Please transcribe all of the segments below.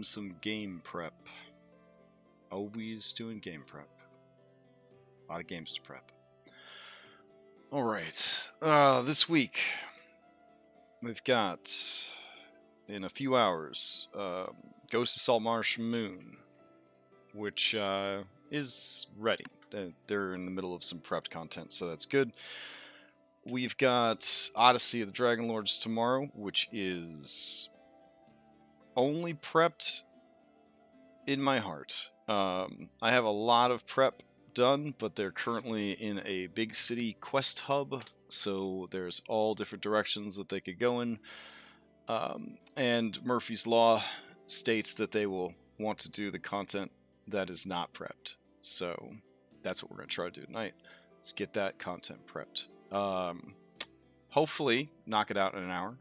some game prep. Always doing game prep. A lot of games to prep. Alright, this week we've got, in a few hours, Ghost of Saltmarsh Moon, which is ready. They're in the middle of some prepped content, so that's good. We've got Odyssey of the Dragonlords tomorrow, which is only prepped in my heart. I have a lot of prep done, but they're currently in a big city quest hub, so there's all different directions that they could go in. And Murphy's Law states that they will want to do the content that is not prepped. So that's what we're going to try to do tonight. Let's get that content prepped. Hopefully knock it out in an hour.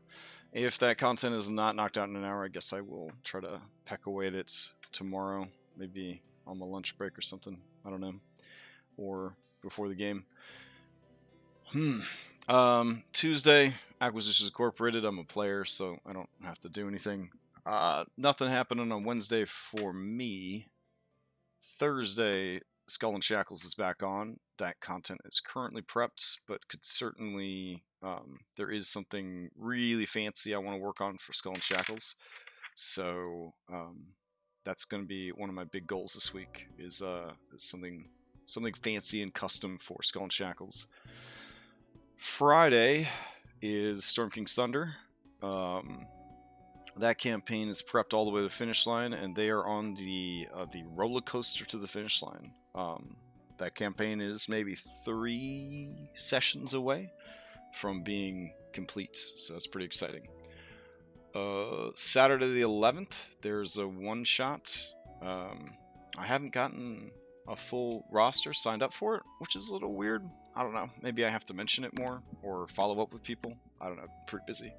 If that content is not knocked out in an hour, I guess I will try to peck away at it tomorrow, maybe on my lunch break or something. I don't know. Or before the game. Tuesday, Acquisitions Incorporated. I'm a player, so I don't have to do anything. Nothing happening on Wednesday for me. Thursday, Skull and Shackles is back on. That content is currently prepped, but could certainly... there is something really fancy I want to work on for Skull and Shackles. So that's going to be one of my big goals this week, is something fancy and custom for Skull and Shackles. Friday is Storm King's Thunder. That campaign is prepped all the way to the finish line, and they are on the roller coaster to the finish line. That campaign is maybe 3 sessions away from being complete, so that's pretty exciting. Saturday the 11th, there's a one-shot. I haven't gotten a full roster signed up for it, which is a little weird. I don't know. Maybe I have to mention it more or follow up with people. I don't know. Pretty busy.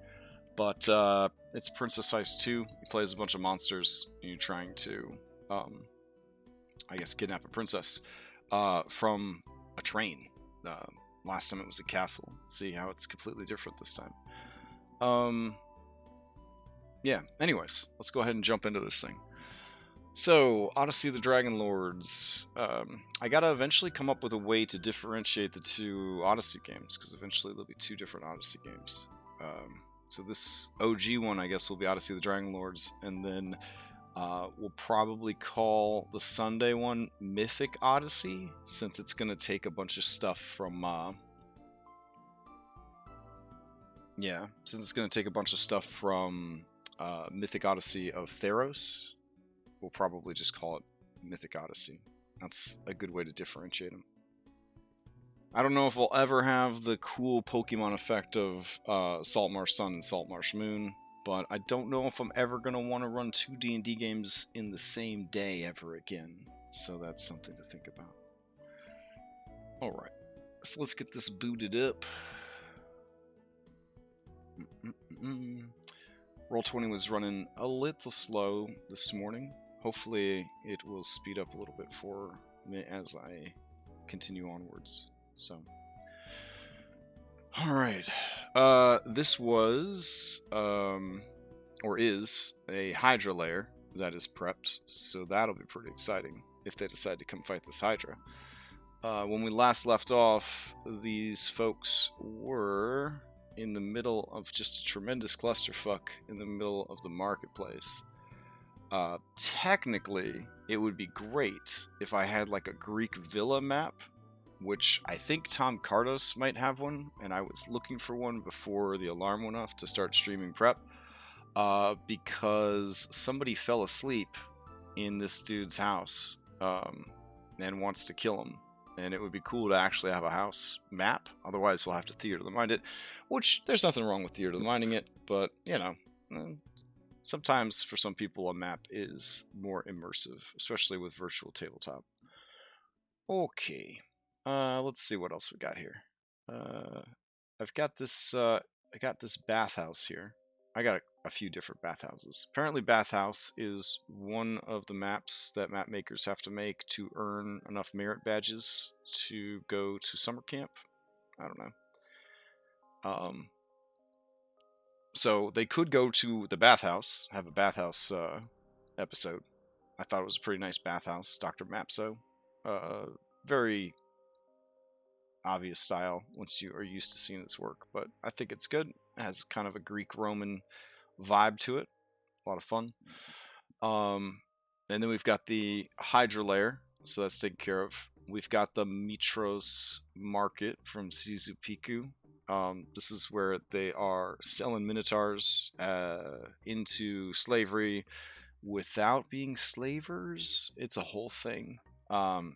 But it's Princess Heist 2. You play as a bunch of monsters, and you're trying to, I guess, kidnap a princess from a train. Last time it was a castle. See how it's completely different this time. Yeah, anyways, let's go ahead and jump into this thing. So, Odyssey of the Dragonlords. I gotta eventually come up with a way to differentiate the two Odyssey games, because eventually there'll be 2 different Odyssey games. So this OG one, I guess, will be Odyssey of the Dragonlords, and then we'll probably call the Sunday one Mythic Odyssey, since it's gonna take a bunch of stuff from... since it's gonna take a bunch of stuff from Mythic Odyssey of Theros. We'll probably just call it Mythic Odyssey. That's a good way to differentiate them. I don't know if we'll ever have the cool Pokemon effect of Saltmarsh Sun and Saltmarsh Moon, but I don't know if I'm ever going to want to run 2 D&D games in the same day ever again. So that's something to think about. Alright, so let's get this booted up. Roll20 was running a little slow this morning. Hopefully it will speed up a little bit for me as I continue onwards. So, alright. This was, or is, a Hydra lair that is prepped, so that'll be pretty exciting if they decide to come fight this Hydra. When we last left off, these folks were in the middle of just a tremendous clusterfuck in the middle of the marketplace. Technically, it would be great if I had like a Greek villa map, which I think Tom Cardos might have one, and I was looking for one before the alarm went off to start streaming prep, because somebody fell asleep in this dude's house and wants to kill him. And it would be cool to actually have a house map. Otherwise, we'll have to theater the mind it, which there's nothing wrong with theater the minding it, but, you know, sometimes for some people a map is more immersive, especially with virtual tabletop. Okay, let's see what else we got here. I've got this. I got this bathhouse here. I got a few different bathhouses. Apparently, bathhouse is one of the maps that map makers have to make to earn enough merit badges to go to summer camp. I don't know. So they could go to the bathhouse, have a bathhouse episode. I thought it was a pretty nice bathhouse, Dr. Mapso. Very obvious style once you are used to seeing this work, but I think it's good. It has kind of a Greek-Roman vibe to it. A lot of fun. And then we've got the Hydra Lair, so that's taken care of. We've got the Mytros market from Sizupiku. This is where they are selling minotaurs into slavery without being slavers. It's a whole thing.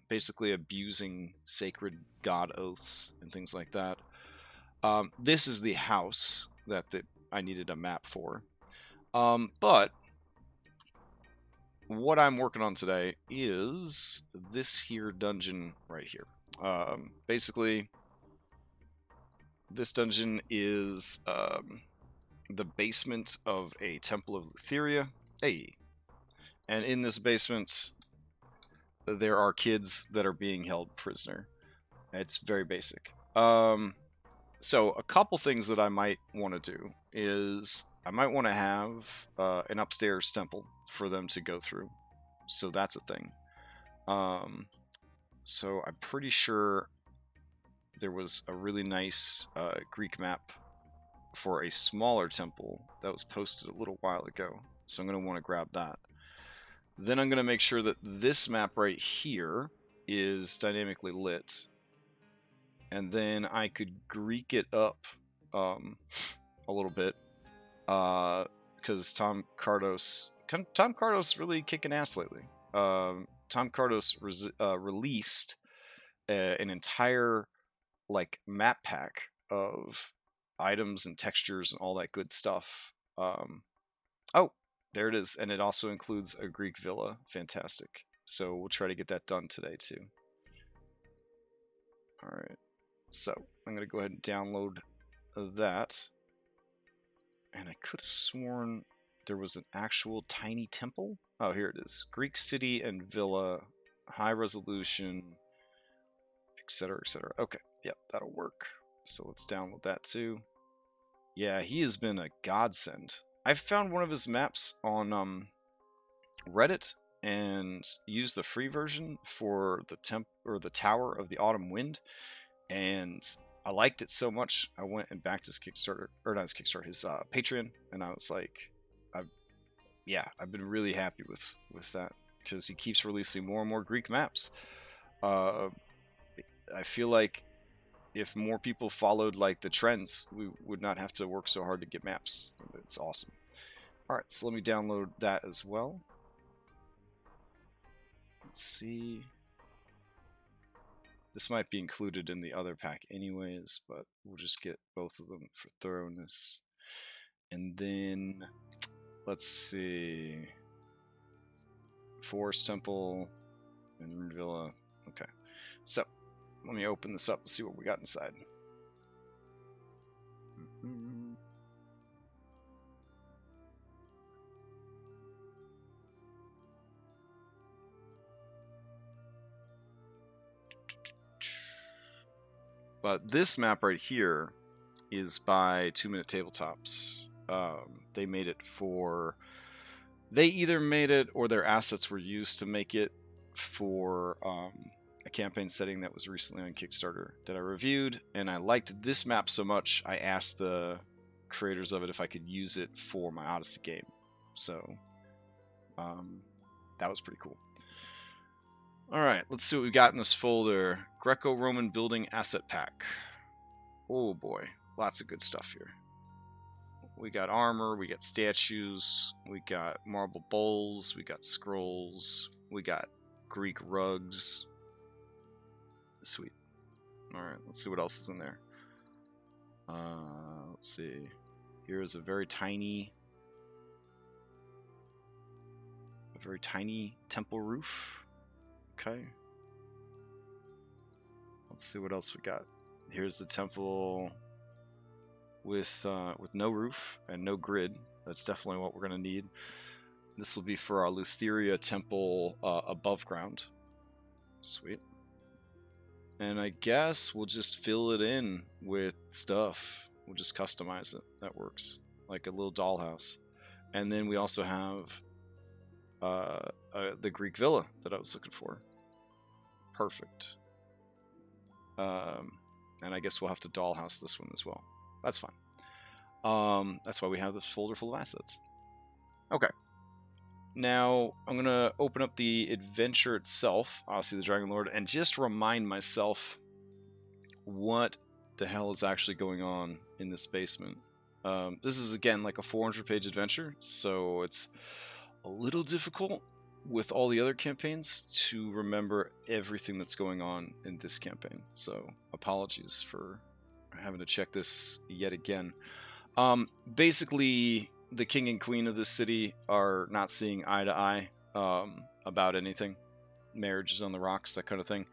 Basically abusing sacred god oaths and things like that. This is the house that I needed a map for. But what I'm working on today is this here dungeon right here. Basically, this dungeon is the basement of a temple of Lutheria. Hey. And in this basement, there are kids that are being held prisoner. It's very basic. So a couple things that I might want to do is I might want to have an upstairs temple for them to go through. So that's a thing. So I'm pretty sure there was a really nice Greek map for a smaller temple that was posted a little while ago. So I'm going to want to grab that. Then I'm going to make sure that this map right here is dynamically lit. And then I could Greek it up a little bit. Because Tom Cardos really kicking ass lately. Tom Cardos released an entire map pack of items and textures and all that good stuff. Oh, there it is, and it also includes a Greek villa. Fantastic. So we'll try to get that done today too. All right. So I'm gonna go ahead and download that. And I could have sworn there was an actual tiny temple. Oh, here it is. Greek city and villa, high resolution, etc., etc. Okay, yep, that'll work. So let's download that too. Yeah, he has been a godsend. I found one of his maps on Reddit and used the free version for the Tower of the Autumn Wind, and I liked it so much, I went and backed his Kickstarter, or not his Kickstarter, his Patreon, and I was like, I've been really happy with that, because he keeps releasing more and more Greek maps. I feel like if more people followed the trends, we would not have to work so hard to get maps. It's awesome. Alright, so let me download that as well. Let's see. This might be included in the other pack anyways, but we'll just get both of them for thoroughness. And then, let's see. Forest Temple and Rune Villa. Okay. So, let me open this up and see what we got inside. But this map right here is by 2 Minute Tabletops. They made it for... They either made it or their assets were used to make it for a campaign setting that was recently on Kickstarter that I reviewed. And I liked this map so much, I asked the creators of it if I could use it for my Odyssey game. So that was pretty cool. Alright, let's see what we got in this folder. Greco-Roman Building Asset Pack. Oh boy, lots of good stuff here. We got armor, we got statues, we got marble bowls, we got scrolls, we got Greek rugs. Sweet. Alright, let's see what else is in there. Let's see. Here is a very tiny temple roof. Okay. Let's see what else we got. Here's the temple with no roof and no grid. That's definitely what we're gonna need. This will be for our Lutheria temple above ground. Sweet. And I guess we'll just fill it in with stuff. We'll just customize it. That works. Like a little dollhouse. And then we also have the Greek villa that I was looking for. Perfect. And I guess we'll have to dollhouse this one as well. That's fine. That's why we have this folder full of assets. Okay. Now, I'm going to open up the adventure itself, Odyssey the Dragonlord, and just remind myself what the hell is actually going on in this basement. This is, again, like a 400-page adventure, so it's a little difficult with all the other campaigns to remember everything that's going on in this campaign. So, apologies for having to check this yet again. Basically, the king and queen of this city are not seeing eye to eye about anything. Marriage is on the rocks, that kind of thing.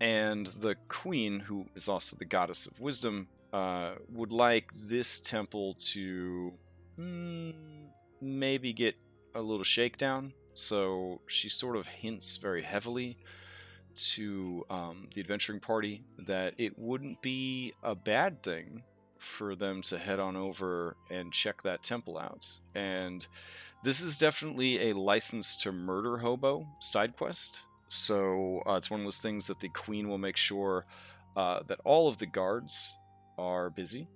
And the queen, who is also the goddess of wisdom, would like this temple to maybe get a little shakedown. So she sort of hints very heavily to the adventuring party that it wouldn't be a bad thing for them to head on over and check that temple out. And this is definitely a license to murder hobo side quest. So it's one of those things that the queen will make sure that all of the guards are busy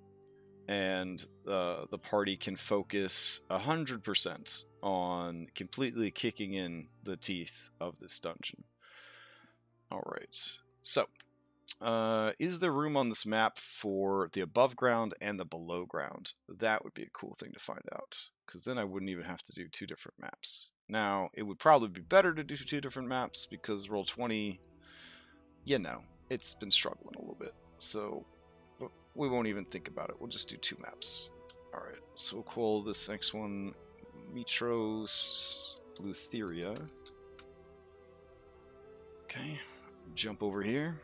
and the party can focus 100% on completely kicking in the teeth of this dungeon. All right. So, is there room on this map for the above ground and the below ground? That would be a cool thing to find out, because then I wouldn't even have to do two different maps. Now, it would probably be better to do two different maps, because Roll20, you know, it's been struggling a little bit. So, we won't even think about it. We'll just do two maps. Alright, so we'll call this next one Mytros, Lutheria. Okay, jump over here.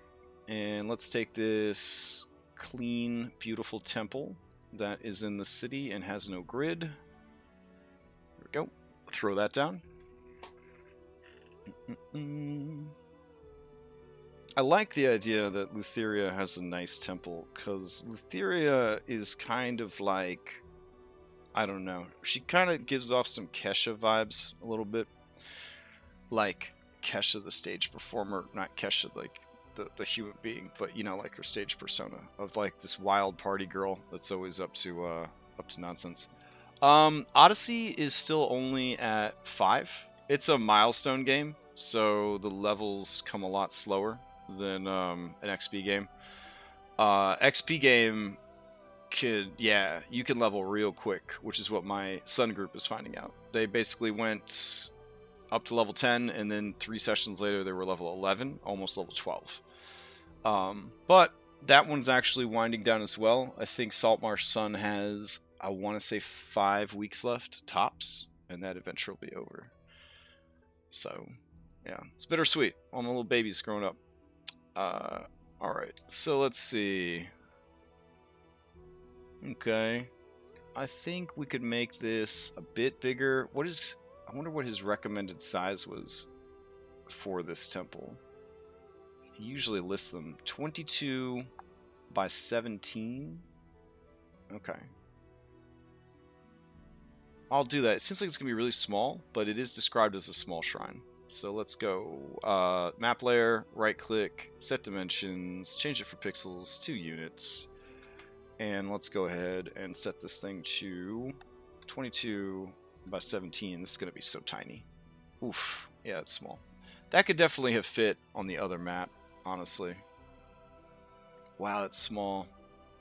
And let's take this clean, beautiful temple that is in the city and has no grid. There we go. Throw that down. I like the idea that Lutheria has a nice temple, because Lutheria is kind of like, I don't know, she kind of gives off some Kesha vibes a little bit. Like Kesha the stage performer, not Kesha like the human being, but you know, like her stage persona of like this wild party girl that's always up to nonsense. Odyssey is still only at 5. It's a milestone game, so the levels come a lot slower than an XP game. XP game you can level real quick, which is what my Sun group is finding out. They basically went up to level 10, and then 3 sessions later they were level 11, almost level 12. But that one's actually winding down as well. I think Saltmarsh Sun has, I want to say, 5 weeks left, tops, and that adventure will be over. So, yeah, it's bittersweet. All my little babies growing up. Alright, so let's see. Okay. I think we could make this a bit bigger. I wonder what his recommended size was for this temple. He usually lists them 22 by 17. Okay. I'll do that. It seems like it's going to be really small, but it is described as a small shrine. So let's go map layer, right click, set dimensions, change it for pixels, 2 units. And let's go ahead and set this thing to 22 by 17. This is going to be so tiny. Oof. Yeah, it's small. That could definitely have fit on the other map, honestly. Wow, that's small.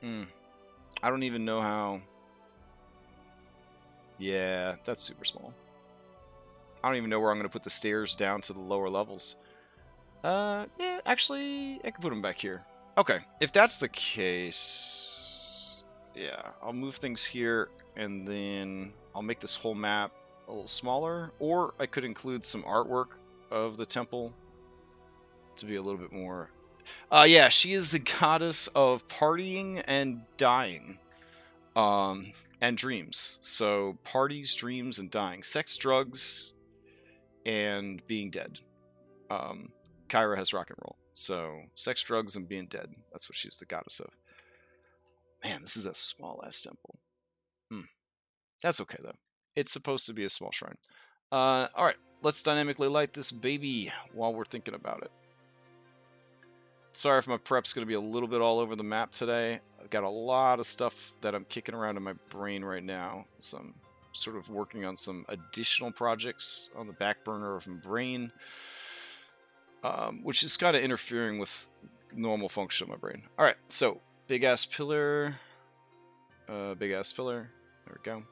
I don't even know how... Yeah, that's super small. I don't even know where I'm going to put the stairs down to the lower levels. Yeah, actually, I can put them back here. Okay, if that's the case... Yeah, I'll move things here, and then I'll make this whole map a little smaller, or I could include some artwork of the temple to be a little bit more... yeah, she is the goddess of partying and dying. And dreams. So, parties, dreams, and dying. Sex, drugs, and being dead. Kyra has rock and roll. So, sex, drugs, and being dead. That's what she's the goddess of. Man, this is a small-ass temple. That's okay, though. It's supposed to be a small shrine. Alright, let's dynamically light this baby while we're thinking about it. Sorry if my prep's going to be a little bit all over the map today. I've got a lot of stuff that I'm kicking around in my brain right now. So I'm sort of working on some additional projects on the back burner of my brain, which is kind of interfering with normal function of my brain. Alright, so big ass pillar. Big ass pillar. There we go.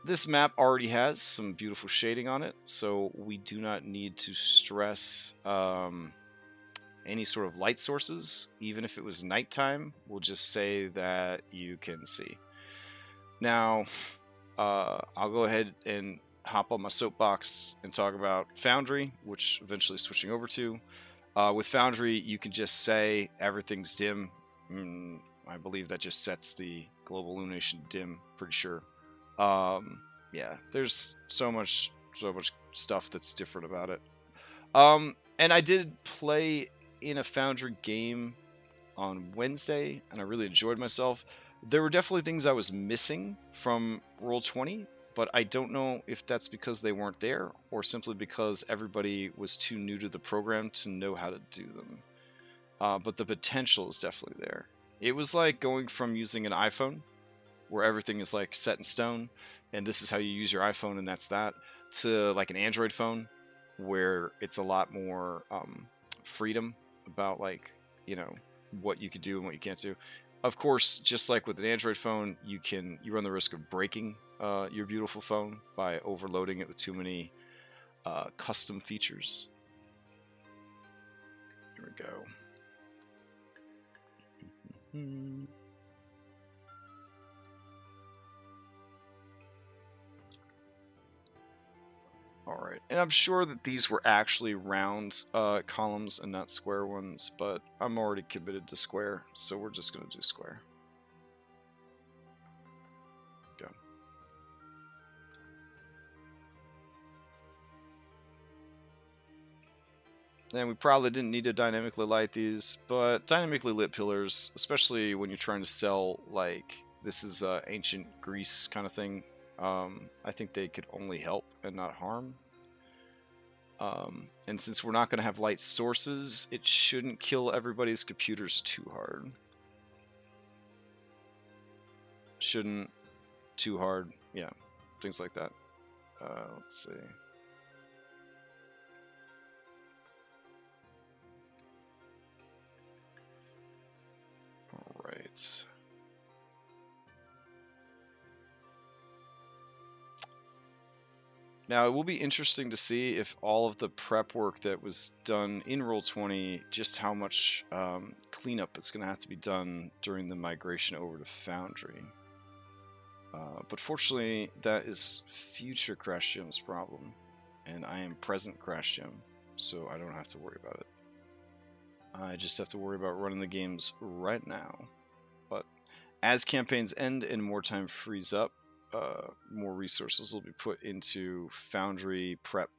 This map already has some beautiful shading on it, so we do not need to stress any sort of light sources. Even if it was nighttime, we'll just say that you can see. Now, I'll go ahead and hop on my soapbox and talk about Foundry, which eventually switching over to. With Foundry, you can just say everything's dim. I believe that just sets the global illumination dim, pretty sure. Yeah, there's so much stuff that's different about it. And I did play in a Foundry game on Wednesday, and I really enjoyed myself. There were definitely things I was missing from Roll20, but I don't know if that's because they weren't there, or simply because everybody was too new to the program to know how to do them. But the potential is definitely there. It was like going from using an iPhone, where everything is like set in stone, and this is how you use your iPhone and that's that, to like an Android phone, where it's a lot more freedom about, like, you know, what you could do and what you can't do. Of course, just like with an Android phone, you run the risk of breaking your beautiful phone by overloading it with too many custom features. Here we go. Alright, and I'm sure that these were actually round columns and not square ones, but I'm already committed to square, so we're just going to do square. Go. And we probably didn't need to dynamically light these, but dynamically lit pillars, especially when you're trying to sell, like, this is ancient Greece kind of thing, I think they could only help and not harm. And since we're not going to have light sources, it shouldn't kill everybody's computers too hard. Shouldn't too hard, yeah, things like that. Let's see. All right. Now, it will be interesting to see if all of the prep work that was done in Roll20, just how much cleanup is going to have to be done during the migration over to Foundry. But fortunately, that is future Crashgem's problem, and I am present Crashgem, so I don't have to worry about it. I just have to worry about running the games right now. But as campaigns end and more time frees up, more resources will be put into Foundry prep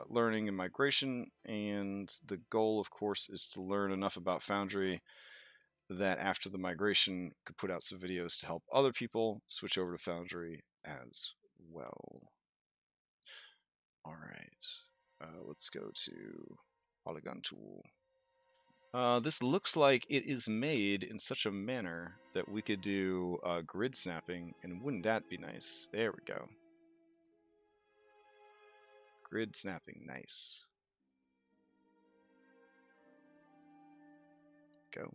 learning and migration, and the goal, of course, is to learn enough about Foundry that after the migration could put out some videos to help other people switch over to Foundry as well. Alright, let's go to Polygon Tool. This looks like it is made in such a manner that we could do grid snapping, and wouldn't that be nice? There we go. Grid snapping, nice. Go.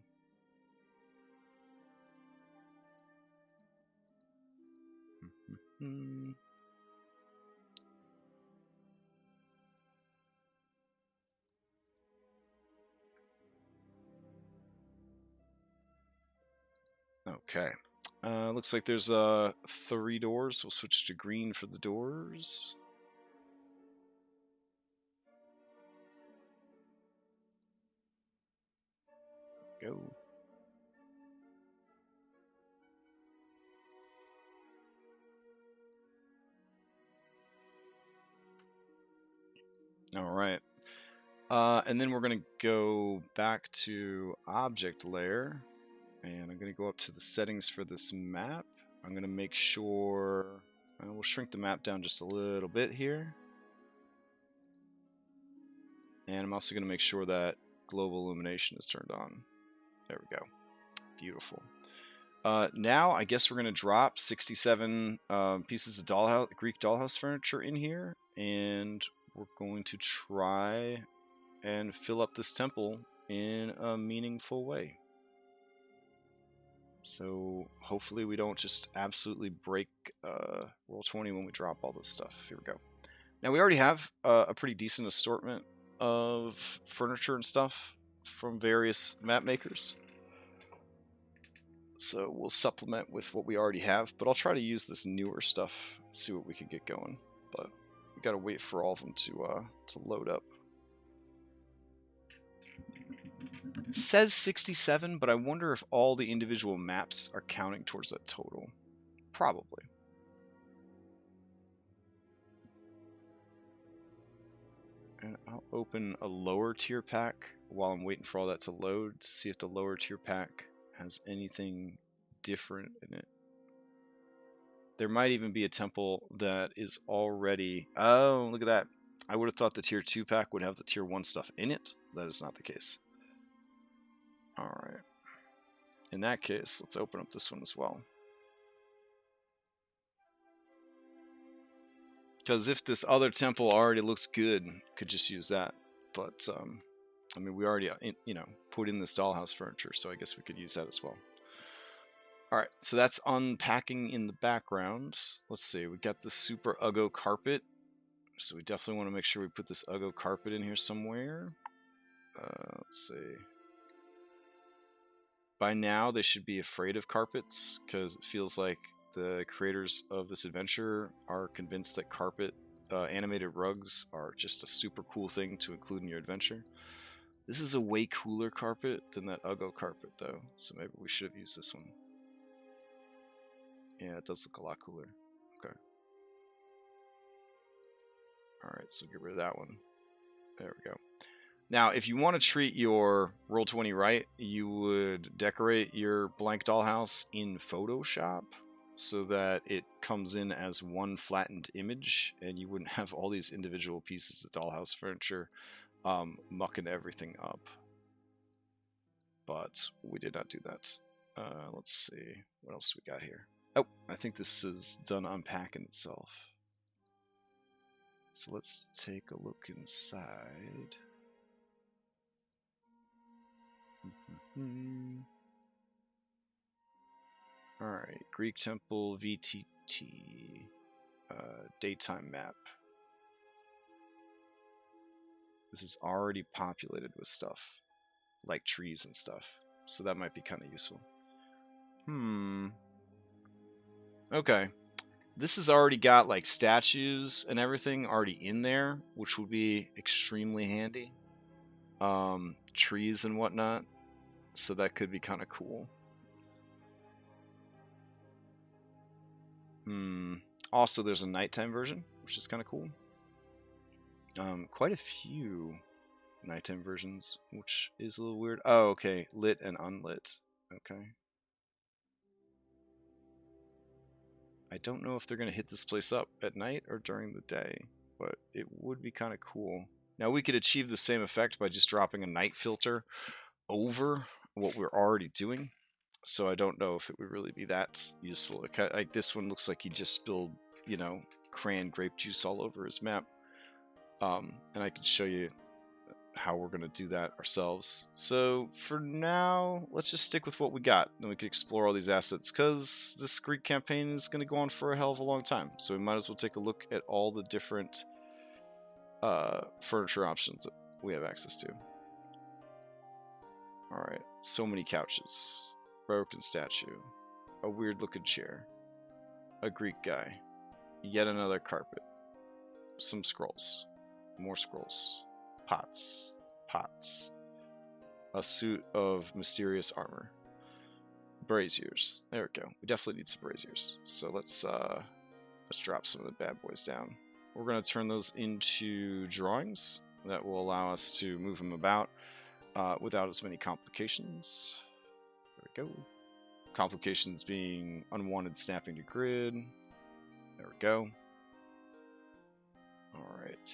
Okay. Looks like there's 3 doors. We'll switch to green for the doors. Go. All right. And then we're going to go back to Object Layer, and I'm going to go up to the settings for this map. I'm going to make sure We'll shrink the map down just a little bit here. And I'm also going to make sure that global illumination is turned on. There we go. Beautiful. Now, I guess we're going to drop 67 pieces of Greek dollhouse furniture in here. And we're going to try and fill up this temple in a meaningful way. So hopefully we don't just absolutely break roll 20 when we drop all this stuff. Here we go. Now we already have a pretty decent assortment of furniture and stuff from various map makers. So we'll supplement with what we already have, but I'll try to use this newer stuff and see what we can get going. But we gotta wait for all of them to load up. It says 67, but I wonder if all the individual maps are counting towards that total. Probably. And I'll open a lower tier pack while I'm waiting for all that to load to see if the lower tier pack has anything different in it. There might even be a temple that is already... Oh, look at that. I would have thought the tier 2 pack would have the tier 1 stuff in it. That is not the case. Alright. In that case, let's open up this one as well. Because if this other temple already looks good, could just use that. But, I mean, we already, put in this dollhouse furniture, so I guess we could use that as well. Alright, so that's unpacking in the background. Let's see, we got the super Uggo carpet. So we definitely want to make sure we put this Uggo carpet in here somewhere. Let's see. By now, they should be afraid of carpets, because it feels like the creators of this adventure are convinced that animated rugs are just a super cool thing to include in your adventure. This is a way cooler carpet than that Uggo carpet, though, so maybe we should have used this one. Yeah, it does look a lot cooler. Okay. Alright, so get rid of that one. There we go. Now, if you want to treat your Roll20 right, you would decorate your blank dollhouse in Photoshop so that it comes in as one flattened image, and you wouldn't have all these individual pieces of dollhouse furniture mucking everything up. But we did not do that. Let's see. What else we got here? Oh, I think this is done unpacking itself. So let's take a look inside. Alright, Greek Temple VTT. Daytime map. This is already populated with stuff. Like trees and stuff. So that might be kind of useful. Okay. This has already got like statues and everything already in there, which would be extremely handy. Trees and whatnot. So that could be kind of cool. Also, there's a nighttime version, which is kind of cool. Quite a few nighttime versions, which is a little weird. Oh, okay. Lit and unlit. Okay. I don't know if they're going to hit this place up at night or during the day, but it would be kind of cool. Now, we could achieve the same effect by just dropping a night filter over what we're already doing. So I don't know if it would really be that useful. Like this one looks like he just spilled, crayon grape juice all over his map. And I could show you how we're going to do that ourselves. So for now, let's just stick with what we got. Then we can explore all these assets, because this Greek campaign is going to go on for a hell of a long time. So we might as well take a look at all the different furniture options that we have access to. Alright, so many couches. Broken statue. A weird looking chair. A Greek guy. Yet another carpet. Some scrolls. More scrolls. Pots. Pots. A suit of mysterious armor. Braziers. There we go. We definitely need some braziers. So let's drop some of the bad boys down. We're going to turn those into drawings. That will allow us to move them about without as many complications. There we go. Complications being unwanted snapping to grid. There we go. Alright.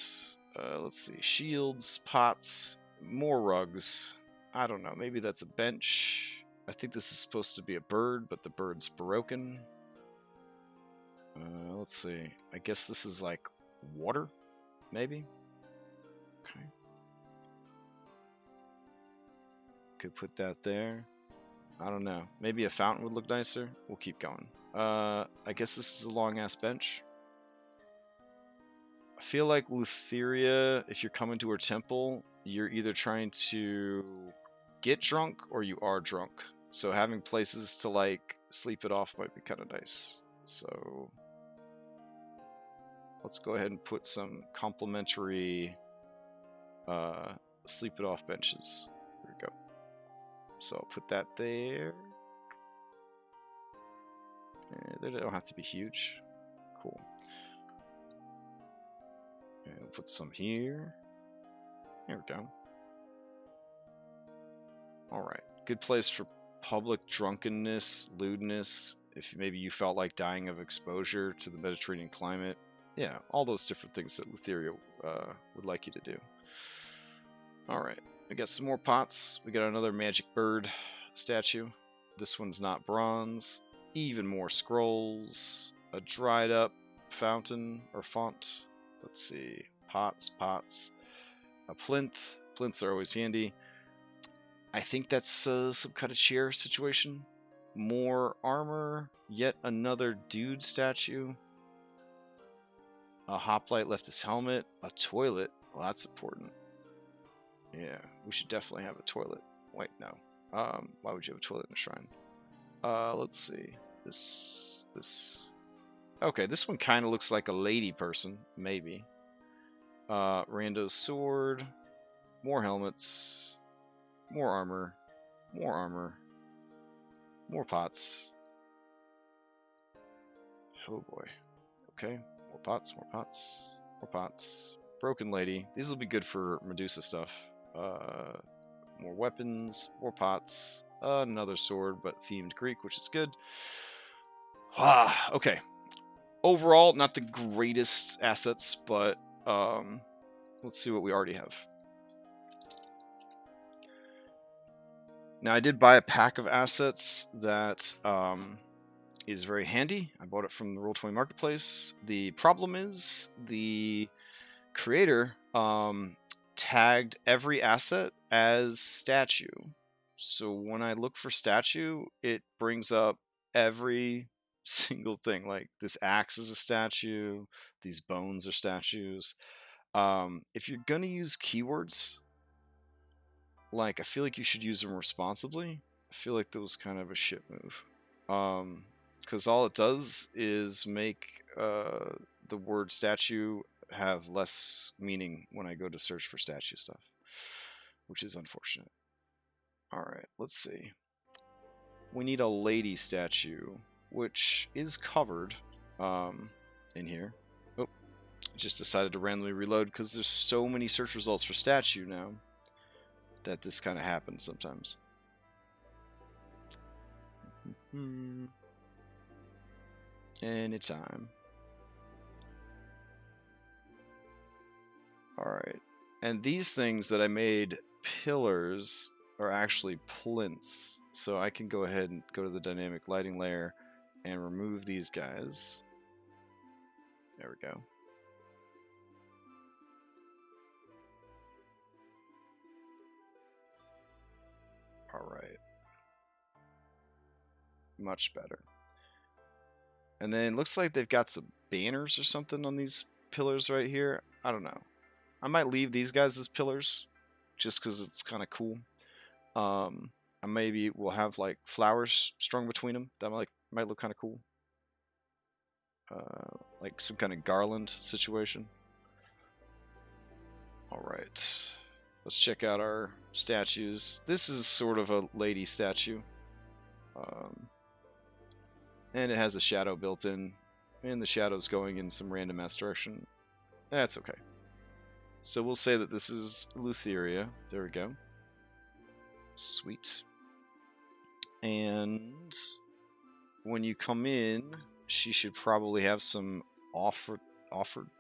Let's see. Shields, pots, more rugs. I don't know. Maybe that's a bench. I think this is supposed to be a bird, but the bird's broken. Let's see. I guess this is like water, maybe? Okay. Could put that there. I don't know. Maybe a fountain would look nicer. We'll keep going. I guess this is a long-ass bench. I feel like Lutheria, if you're coming to her temple, you're either trying to get drunk or you are drunk. So having places to, like, sleep it off might be kind of nice. So let's go ahead and put some complimentary sleep it off benches. There we go. So I'll put that there. They don't have to be huge. Cool. And we'll put some here. There we go. Alright. Good place for public drunkenness, lewdness, if maybe you felt like dying of exposure to the Mediterranean climate. Yeah, all those different things that Lutheria would like you to do. Alright. We got some more pots. We got another magic bird statue. This one's not bronze. Even more scrolls. A dried up fountain or font. Let's see. Pots. A plinth. Plinths are always handy. I think that's some kind of chair situation. More armor. Yet another dude statue. A hoplite left his helmet. A toilet. Well, that's important. Yeah, we should definitely have a toilet. Wait, no. Why would you have a toilet in a shrine? Let's see. This. Okay, this one kind of looks like a lady person, maybe. Rando's sword. More helmets. More armor. More pots. Oh boy. Okay, more pots. Broken lady. These will be good for Medusa stuff. More weapons, more pots, another sword, but themed Greek, which is good. Okay. Overall, not the greatest assets, but let's see what we already have. Now, I did buy a pack of assets that is very handy. I bought it from the Roll20 Marketplace. The problem is the creator tagged every asset as statue. So when I look for statue, it brings up every single thing. Like this axe is a statue, these bones are statues. If you're gonna use keywords, like I feel like you should use them responsibly. I feel like that was kind of a shit move. Because all it does is make the word statue have less meaning when I go to search for statue stuff, which is unfortunate. Alright, let's see. We need a lady statue, which is covered in here. Oh, I just decided to randomly reload because there's so many search results for statue now that this kind of happens sometimes. Anytime. Alright, and these things that I made pillars are actually plinths, so I can go ahead and go to the dynamic lighting layer and remove these guys. There we go. Alright. Much better. And then it looks like they've got some banners or something on these pillars right here. I don't know. I might leave these guys as pillars, just because it's kind of cool. Maybe we'll have like flowers strung between them. That might look kind of cool. Like some kind of garland situation. Alright. Let's check out our statues. This is sort of a lady statue. And it has a shadow built in. And the shadow's going in some random ass direction. That's okay. So we'll say that this is Lutheria. There we go. Sweet. And when you come in, she should probably have some offered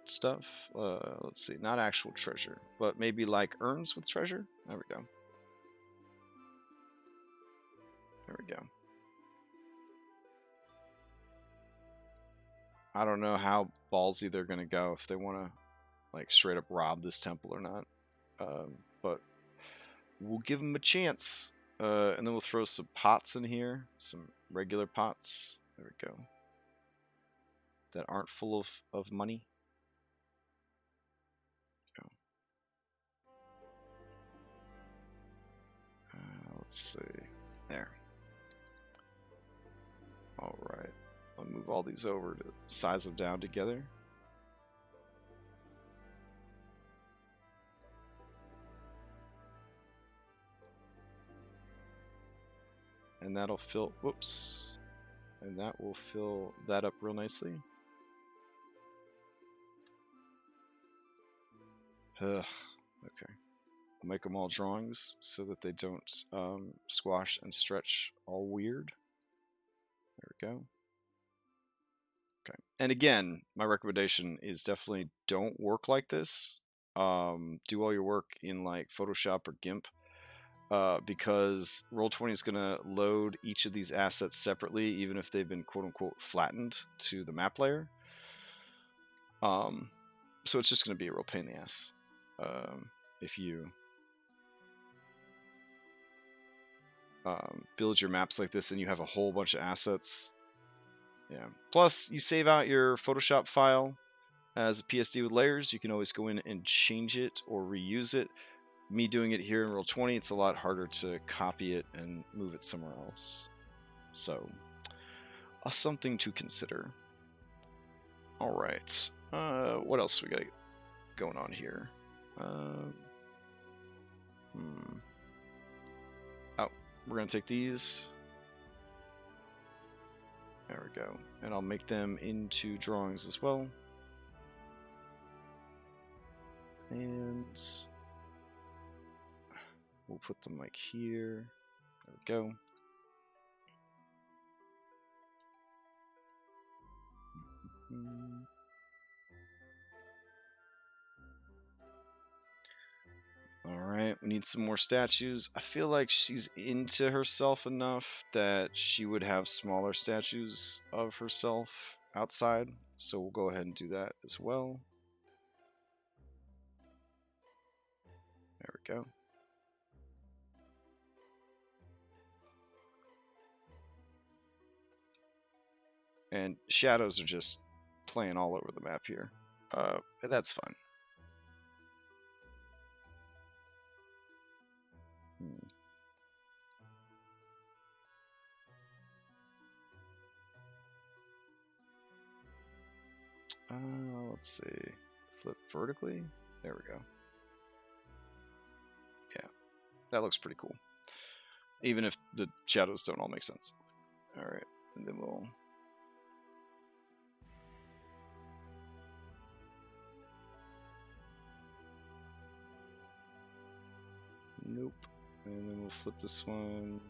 stuff. Let's see, not actual treasure, but maybe like urns with treasure. There we go. There we go. I don't know how ballsy they're gonna go, if they want to like straight up rob this temple or not. But we'll give them a chance. And then we'll throw some pots in here, some regular pots. There we go. That aren't full of money. Go. Let's see. There. Alright. I'll move all these over to size them down together. And that'll fill, whoops. And that will fill that up real nicely. Ugh, okay. I'll make them all drawings so that they don't squash and stretch all weird. There we go. Okay. And again, my recommendation is definitely don't work like this. Do all your work in like Photoshop or GIMP. Because Roll20 is going to load each of these assets separately, even if they've been quote-unquote flattened to the map layer. So it's just going to be a real pain in the ass. If you build your maps like this and you have a whole bunch of assets. Yeah. Plus, you save out your Photoshop file as a PSD with layers. You can always go in and change it or reuse it. Me doing it here in Roll20, it's a lot harder to copy it and move it somewhere else. So, something to consider. Alright. What else we got going on here? Oh, we're going to take these. There we go. And I'll make them into drawings as well. And we'll put them like here. There we go. Alright, we need some more statues. I feel like she's into herself enough that she would have smaller statues of herself outside. So we'll go ahead and do that as well. There we go. And shadows are just playing all over the map here. That's fine. Let's see. Flip vertically. There we go. Yeah, that looks pretty cool. Even if the shadows don't all make sense. Alright, and then we'll... Nope. And then we'll flip this one.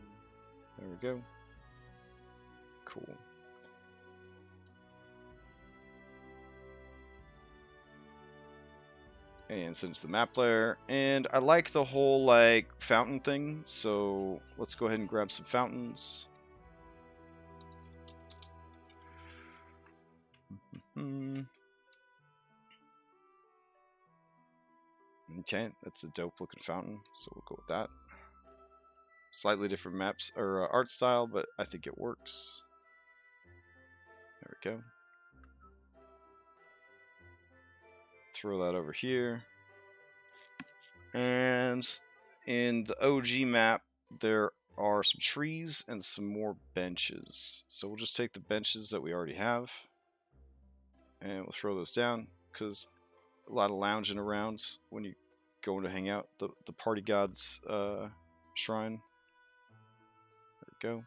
There we go. Cool. And send it to the map layer. And I like the whole like fountain thing, so let's go ahead and grab some fountains. Okay, that's a dope looking fountain, so we'll go with that. Slightly different maps or art style, but I think it works. There we go. Throw that over here. And in the OG map, there are some trees and some more benches. So we'll just take the benches that we already have. And we'll throw those down, because a lot of lounging around when you go in to hang out. The party god's shrine. There we go.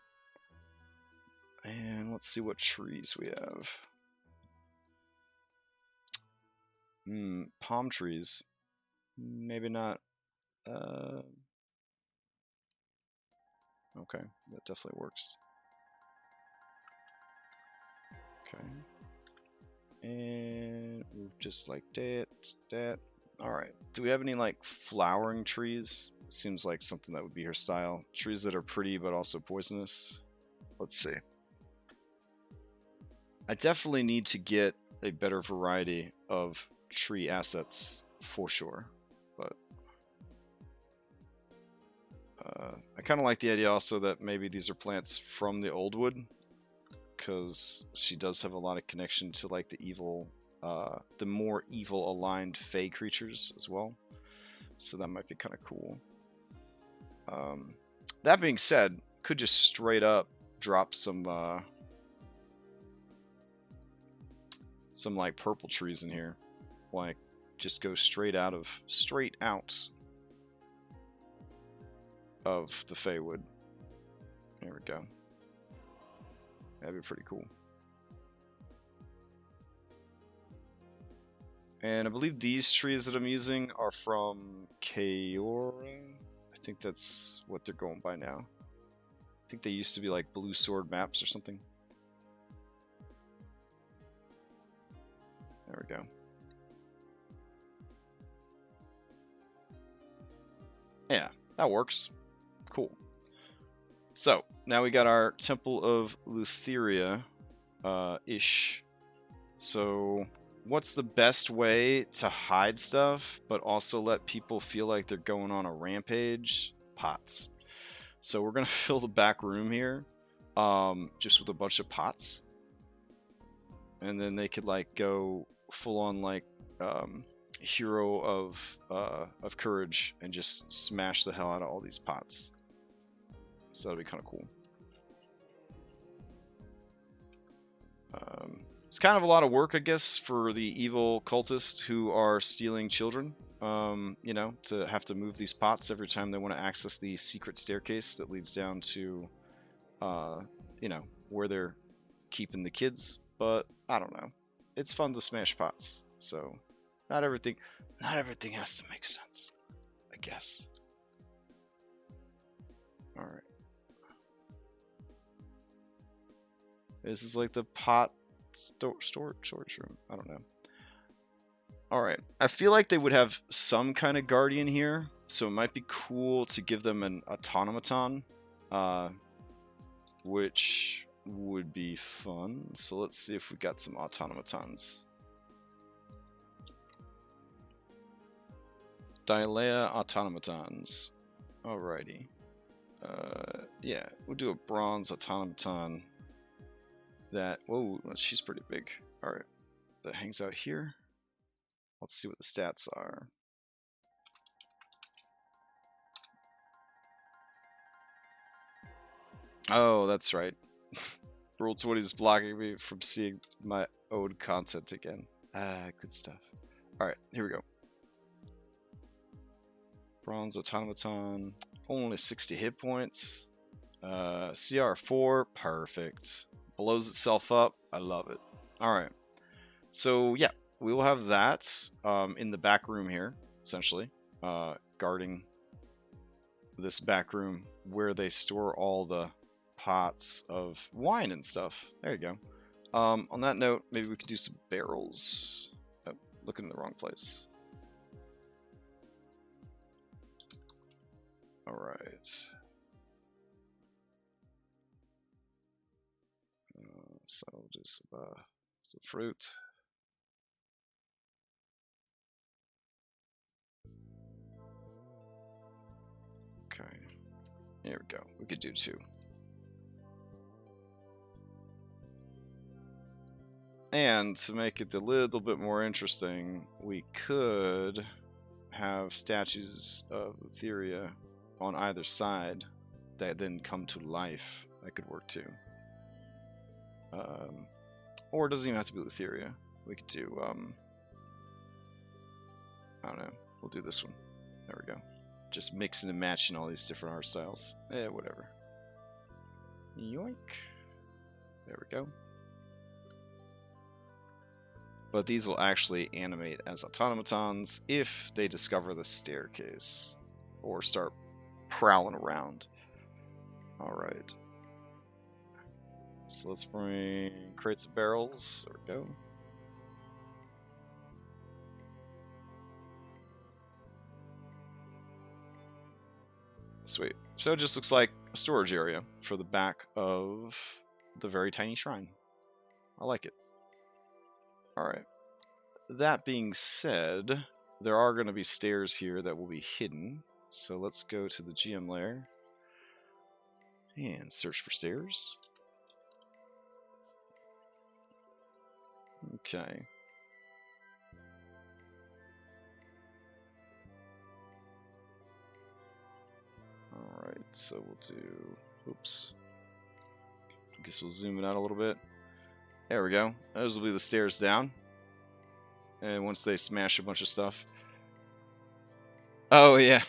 And let's see what trees we have. Palm trees. Maybe not. Okay, that definitely works. Okay. And move just like that. Alright. Do we have any, like, flowering trees? Seems like something that would be her style. Trees that are pretty but also poisonous. Let's see. I definitely need to get a better variety of tree assets, for sure. But I kind of like the idea also that maybe these are plants from the old wood, because she does have a lot of connection to, like, the evil, the more evil aligned fey creatures as well. So that might be kind of cool. That being said, could just straight up drop some like purple trees in here, like just go straight out of the Feywood. There we go. That'd be pretty cool. And I believe these trees that I'm using are from Kaora. I think that's what they're going by now. I think they used to be like Blue Sword maps or something. There we go. Yeah, that works. Cool. So, now we got our Temple of Lutheria, ish. So, what's the best way to hide stuff, but also let people feel like they're going on a rampage? Pots. So we're going to fill the back room here, just with a bunch of pots. And then they could, like, go full on, like, hero of courage and just smash the hell out of all these pots. So that'll be kind of cool. It's kind of a lot of work, I guess, for the evil cultists who are stealing children. You know, to have to move these pots every time they want to access the secret staircase that leads down to, you know, where they're keeping the kids. But I don't know. It's fun to smash pots. So not everything has to make sense, I guess. All right. This is like the pot storage room. I don't know. Alright. I feel like they would have some kind of guardian here, so it might be cool to give them an automaton, which would be fun. So let's see if we got some automatons. Dilea automatons. Alrighty. Yeah, we'll do a bronze automaton. That, whoa, she's pretty big. Alright, that hangs out here. Let's see what the stats are. Oh, that's right. Rule 20 is blocking me from seeing my own content again. Good stuff. Alright, here we go. Bronze automaton. Only 60 hit points. CR 4, perfect. Blows itself up. I love it. Alright. So, yeah, we will have that in the back room here, essentially. Guarding this back room where they store all the pots of wine and stuff. There you go. On that note, maybe we could do some barrels. Oh, looking in the wrong place. Alright. So we'll do some fruit. Okay. Here we go. We could do 2. And to make it a little bit more interesting, we could have statues of Lutheria on either side that then come to life. That could work too. Or it doesn't even have to be Lutheria. We could do, I don't know. We'll do this one. There we go. Just mixing and matching all these different art styles. Whatever. Yoink. There we go. But these will actually animate as automatons if they discover the staircase or start prowling around. Alright. So let's bring crates of barrels. There we go. Sweet. So it just looks like a storage area for the back of the very tiny shrine. I like it. Alright. That being said, there are going to be stairs here that will be hidden. So let's go to the GM lair and search for stairs. Okay. Alright, so we'll do... Oops. I guess we'll zoom it out a little bit. There we go. Those will be the stairs down. And once they smash a bunch of stuff... Oh, yeah.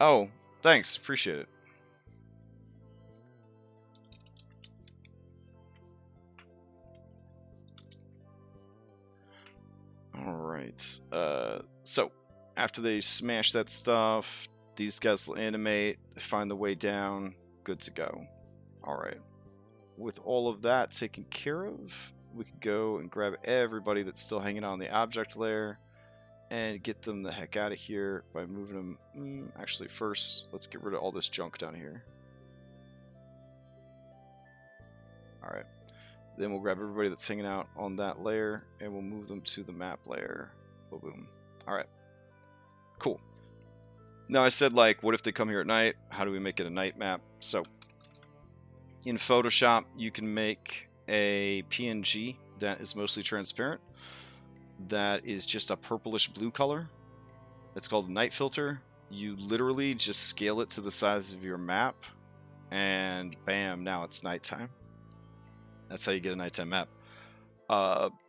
Oh, thanks. Appreciate it. Alright. So, after they smash that stuff, these guys will animate, find the way down, good to go. Alright. With all of that taken care of, we can go and grab everybody that's still hanging on the object layer and get them the heck out of here by moving them. Actually, first, let's get rid of all this junk down here. Alright. Then we'll grab everybody that's hanging out on that layer and we'll move them to the map layer. Boom, boom. Alright. Cool. Now I said, like, what if they come here at night? How do we make it a night map? So, in Photoshop, you can make a PNG that is mostly transparent. That is just a purplish blue color. It's called a night filter. You literally just scale it to the size of your map, and bam, now it's nighttime. That's how you get a nighttime map.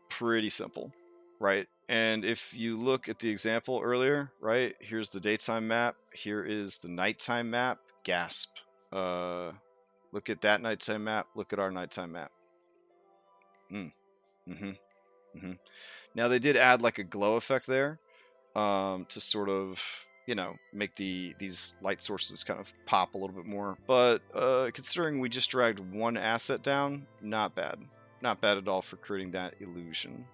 Pretty simple, right? And if you look at the example earlier, right, here's the daytime map. Here is the nighttime map. Gasp. Look at that nighttime map. Look at our nighttime map. Now they did add like a glow effect there to sort of, you know, make these light sources kind of pop a little bit more. But considering we just dragged one asset down, not bad. Not bad at all for creating that illusion.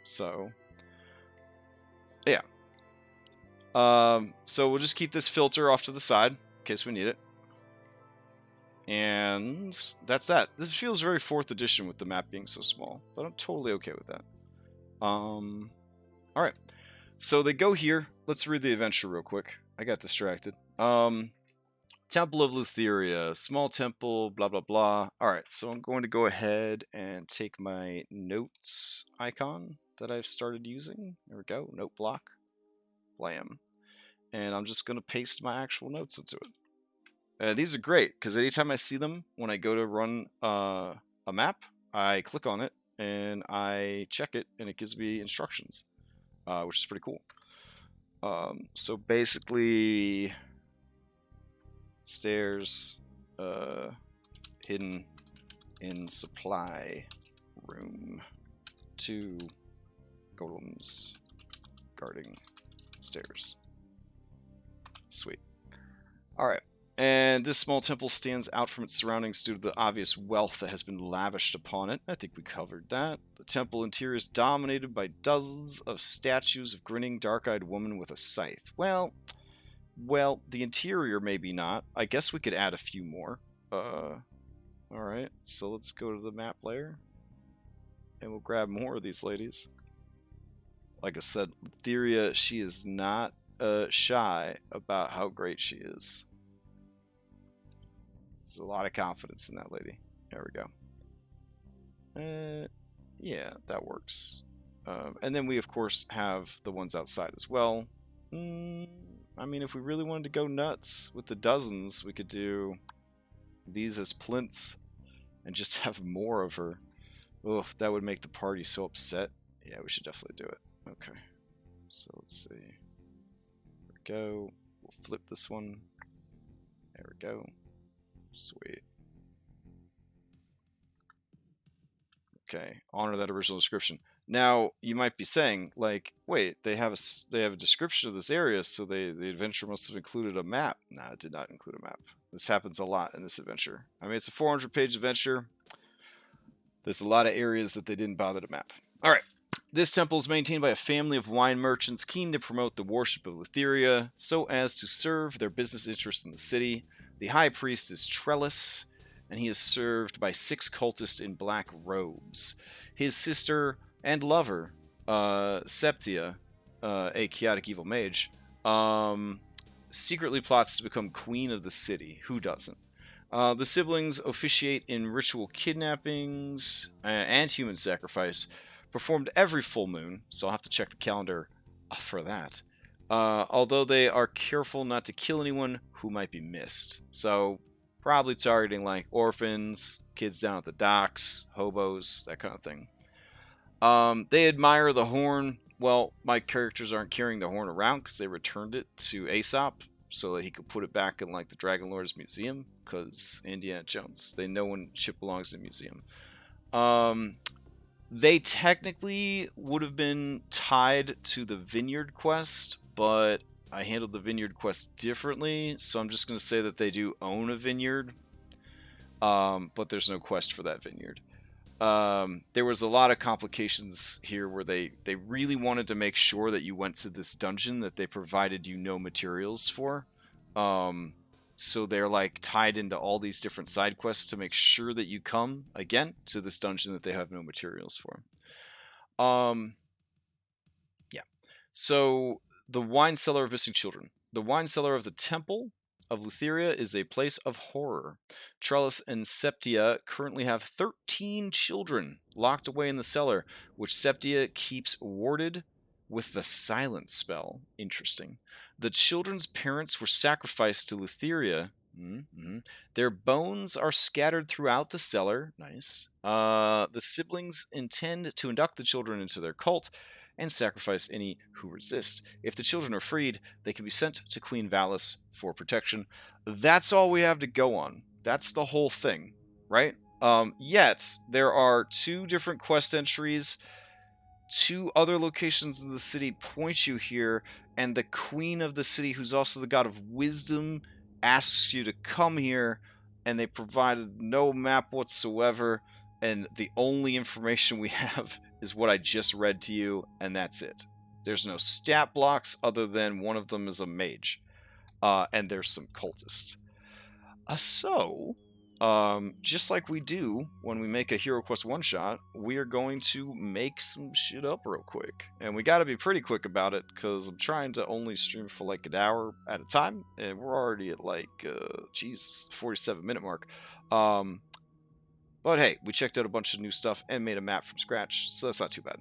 So, yeah. So we'll just keep this filter off to the side in case we need it. And that's that. This feels very 4th edition with the map being so small, but I'm totally okay with that. Alright. So they go here. Let's read the adventure real quick. I got distracted. Temple of Lutheria. Small temple, blah, blah, blah. Alright, so I'm going to go ahead and take my notes icon that I've started using. There we go. Note block. Blam. And I'm just going to paste my actual notes into it. These are great, because anytime I see them, when I go to run a map, I click on it, and I check it, and it gives me instructions, which is pretty cool. So basically, stairs hidden in supply room, 2 golems guarding stairs. Sweet. Alright. And this small temple stands out from its surroundings due to the obvious wealth that has been lavished upon it. I think we covered that. The temple interior is dominated by dozens of statues of grinning, dark-eyed women with a scythe. Well, the interior maybe not. I guess we could add a few more. Alright, so let's go to the map layer. And we'll grab more of these ladies. Like I said, Lutheria, she is not shy about how great she is. There's a lot of confidence in that lady. There we go. Yeah, that works. And then we, of course, have the ones outside as well. I mean, if we really wanted to go nuts with the dozens, we could do these as plinths and just have more of her. Oof, that would make the party so upset. Yeah, we should definitely do it. Okay. So let's see. There we go. We'll flip this one. There we go. Sweet. Okay, honor that original description. Now, you might be saying, like, wait, they have a description of this area, so the adventure must have included a map. No, it did not include a map. This happens a lot in this adventure. I mean, it's a 400-page adventure. There's a lot of areas that they didn't bother to map. All right, This temple is maintained by a family of wine merchants keen to promote the worship of Lutheria so as to serve their business interests in the city. The high priest is Trellis, and he is served by 6 cultists in black robes. His sister and lover, Septia, a chaotic evil mage, secretly plots to become queen of the city. Who doesn't? The siblings officiate in ritual kidnappings and human sacrifice, performed every full moon, so I'll have to check the calendar for that. Although they are careful not to kill anyone who might be missed. So, probably targeting like orphans, kids down at the docks, hobos, that kind of thing. They admire the horn. Well, my characters aren't carrying the horn around because they returned it to Aesop so that he could put it back in like the Dragonlords museum, because Indiana Jones, they know when shit belongs in a museum. They technically would have been tied to the Vineyard quest, but I handled the Vineyard quest differently, so I'm just going to say that they do own a vineyard, but there's no quest for that vineyard. There was a lot of complications here where they really wanted to make sure that you went to this dungeon that they provided you no materials for. So they're like tied into all these different side quests to make sure that you come again to this dungeon that they have no materials for. Yeah. So the wine cellar of missing children. The wine cellar of the temple of Lutheria is a place of horror. Trellis and Septia currently have 13 children locked away in the cellar, which Septia keeps warded with the silence spell. Interesting. The children's parents were sacrificed to Lutheria. Their bones are scattered throughout the cellar. Nice. The siblings intend to induct the children into their cult and sacrifice any who resist. If the children are freed, they can be sent to Queen Valis for protection. That's all we have to go on. That's the whole thing, right? Yet, there are 2 different quest entries. 2 other locations in the city point you here, and the queen of the city, who's also the god of wisdom, asks you to come here, and they provided no map whatsoever, and the only information we have is what I just read to you, and that's it. There's no stat blocks other than one of them is a mage, and there's some cultists. Just like we do when we make a Hero Quest one-shot, we are going to make some shit up real quick. And we gotta be pretty quick about it, because I'm trying to only stream for like an hour at a time, and we're already at like, Jesus, the 47-minute mark. But hey, we checked out a bunch of new stuff and made a map from scratch, so that's not too bad.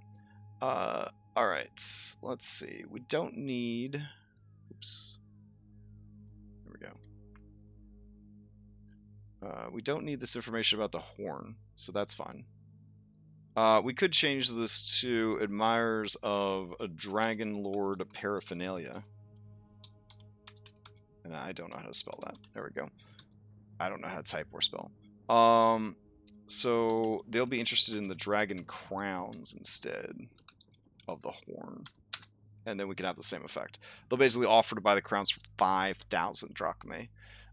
Alright, let's see. We don't need... Oops. There we go. We don't need this information about the horn, so that's fine. We could change this to admirers of a Dragonlord paraphernalia. And I don't know how to spell that. There we go. I don't know how to type or spell. So they'll be interested in the dragon crowns instead of the horn. And then we can have the same effect. They'll basically offer to buy the crowns for 5,000 drachmae.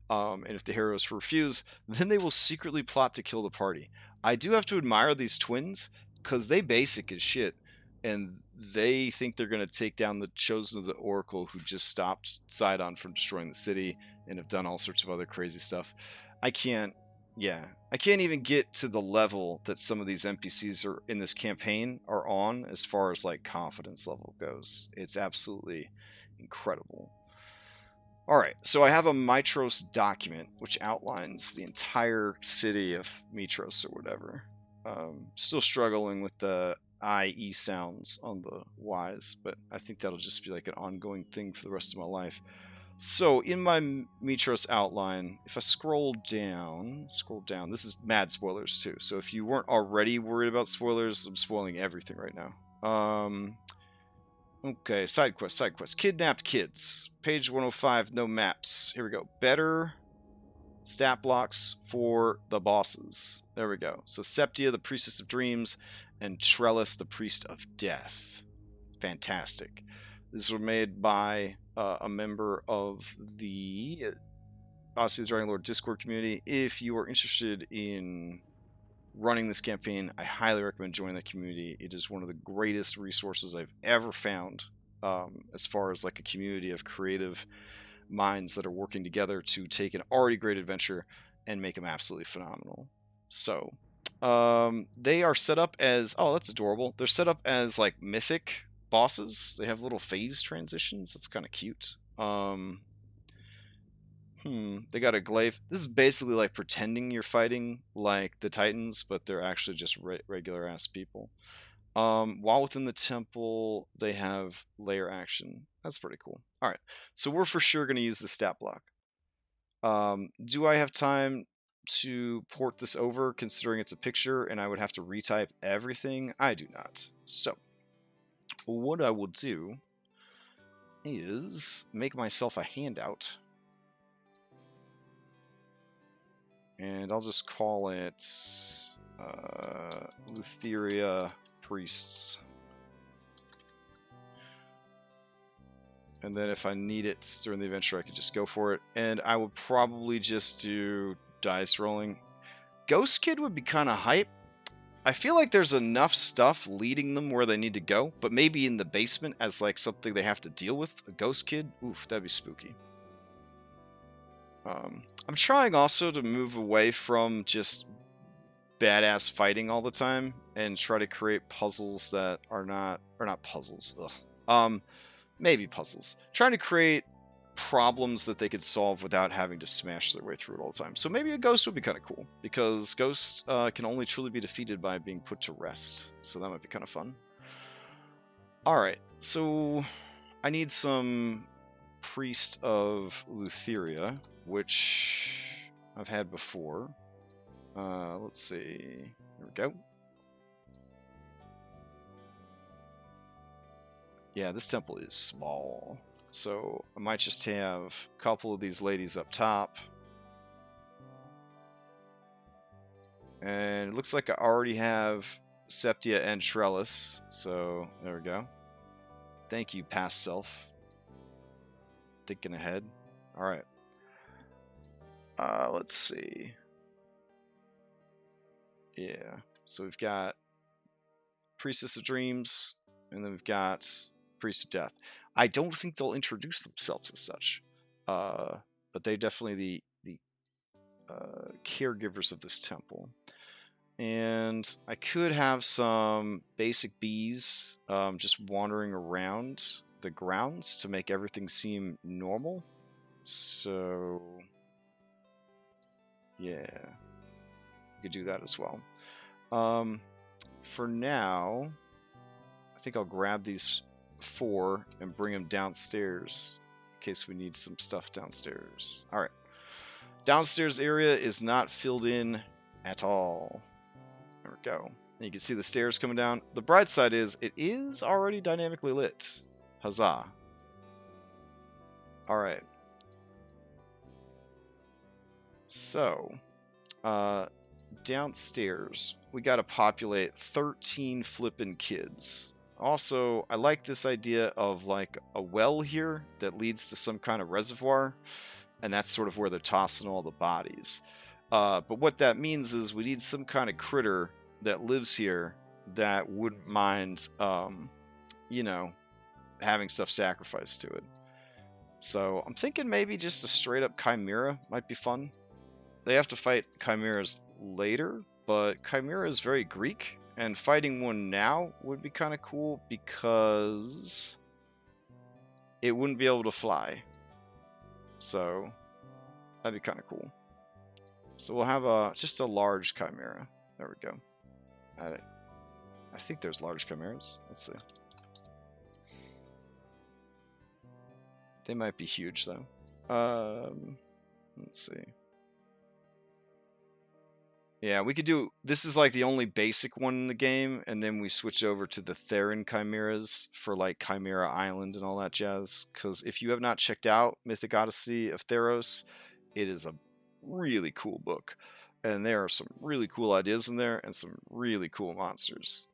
And if the heroes refuse, then they will secretly plot to kill the party. I do have to admire these twins, because they basic as shit, and they think they're going to take down the Chosen of the Oracle, who just stopped Sidon from destroying the city, and have done all sorts of other crazy stuff. I can't even get to the level that some of these NPCs are in this campaign are on, as far as like confidence level goes. It's absolutely incredible. Alright, so I have a Mytros document, which outlines the entire city of Mytros or whatever. Still struggling with the IE sounds on the Ys, but I think that'll just be like an ongoing thing for the rest of my life. So, in my Mytros outline, if I scroll down, this is mad spoilers too, so if you weren't already worried about spoilers, I'm spoiling everything right now. Okay, side quest. Kidnapped kids. Page 105, no maps. Here we go. Better stat blocks for the bosses. There we go. So Septia, the priestess of dreams, and Trellis, the priest of death. Fantastic. These were made by a member of the Odyssey the Dragonlord Discord community. If you are interested in running this campaign. I highly recommend joining that community. It is one of the greatest resources I've ever found, as far as like a community of creative minds that are working together to take an already great adventure and make them absolutely phenomenal. So they are set up as, oh, that's adorable. They're set up as like mythic bosses. They have little phase transitions. That's kind of cute. They got a glaive. This is basically like pretending you're fighting like the Titans, but they're actually just regular ass people. While within the temple, they have layer action. That's pretty cool. All right, so we're for sure going to use the stat block. Do I have time to port this over, considering it's a picture and I would have to retype everything? I do not. So what I will do is make myself a handout. And I'll just call it Lutheria Priests. And then if I need it during the adventure, I could just go for it. And I would probably just do dice rolling. Ghost Kid would be kind of hype. I feel like there's enough stuff leading them where they need to go, but maybe in the basement as like something they have to deal with. A Ghost Kid? Oof, that'd be spooky. I'm trying also to move away from just badass fighting all the time and try to create puzzles that are not puzzles. Ugh. Maybe puzzles. Trying to create problems that they could solve without having to smash their way through it all the time. So maybe a ghost would be kind of cool, because ghosts can only truly be defeated by being put to rest. So that might be kind of fun. Alright, so I need some Priest of Lutheria, which I've had before. Let's see. Here we go. Yeah, this temple is small. So I might just have a couple of these ladies up top. And it looks like I already have Septia and Trellis. So there we go. Thank you, past self. Thinking ahead. Alright. Let's see. Yeah. So we've got Priestess of Dreams, and then we've got Priest of Death. I don't think they'll introduce themselves as such, but they're definitely the caregivers of this temple. And I could have some basic bees just wandering around the grounds to make everything seem normal. So yeah, you could do that as well. For now, I think I'll grab these 4 and bring them downstairs in case we need some stuff downstairs. All right. Downstairs area is not filled in at all. There we go. And you can see the stairs coming down. The bright side is it is already dynamically lit. Huzzah. All right. So, downstairs, we got to populate 13 flippin' kids. Also, I like this idea of like a well here that leads to some kind of reservoir, and that's sort of where they're tossing all the bodies. But what that means is we need some kind of critter that lives here that wouldn't mind, you know, having stuff sacrificed to it. So I'm thinking maybe just a straight up chimera might be fun. They have to fight chimeras later, but chimera is very Greek, and fighting one now would be kind of cool because it wouldn't be able to fly. So that'd be kind of cool. So we'll have just a large chimera. There we go. I think there's large chimeras. Let's see. They might be huge though. Let's see. Yeah, we could do... This is like the only basic one in the game, and then we switch over to the Theron Chimeras for like Chimera Island and all that jazz. Because if you have not checked out Mythic Odyssey of Theros, it is a really cool book. And there are some really cool ideas in there, and some really cool monsters.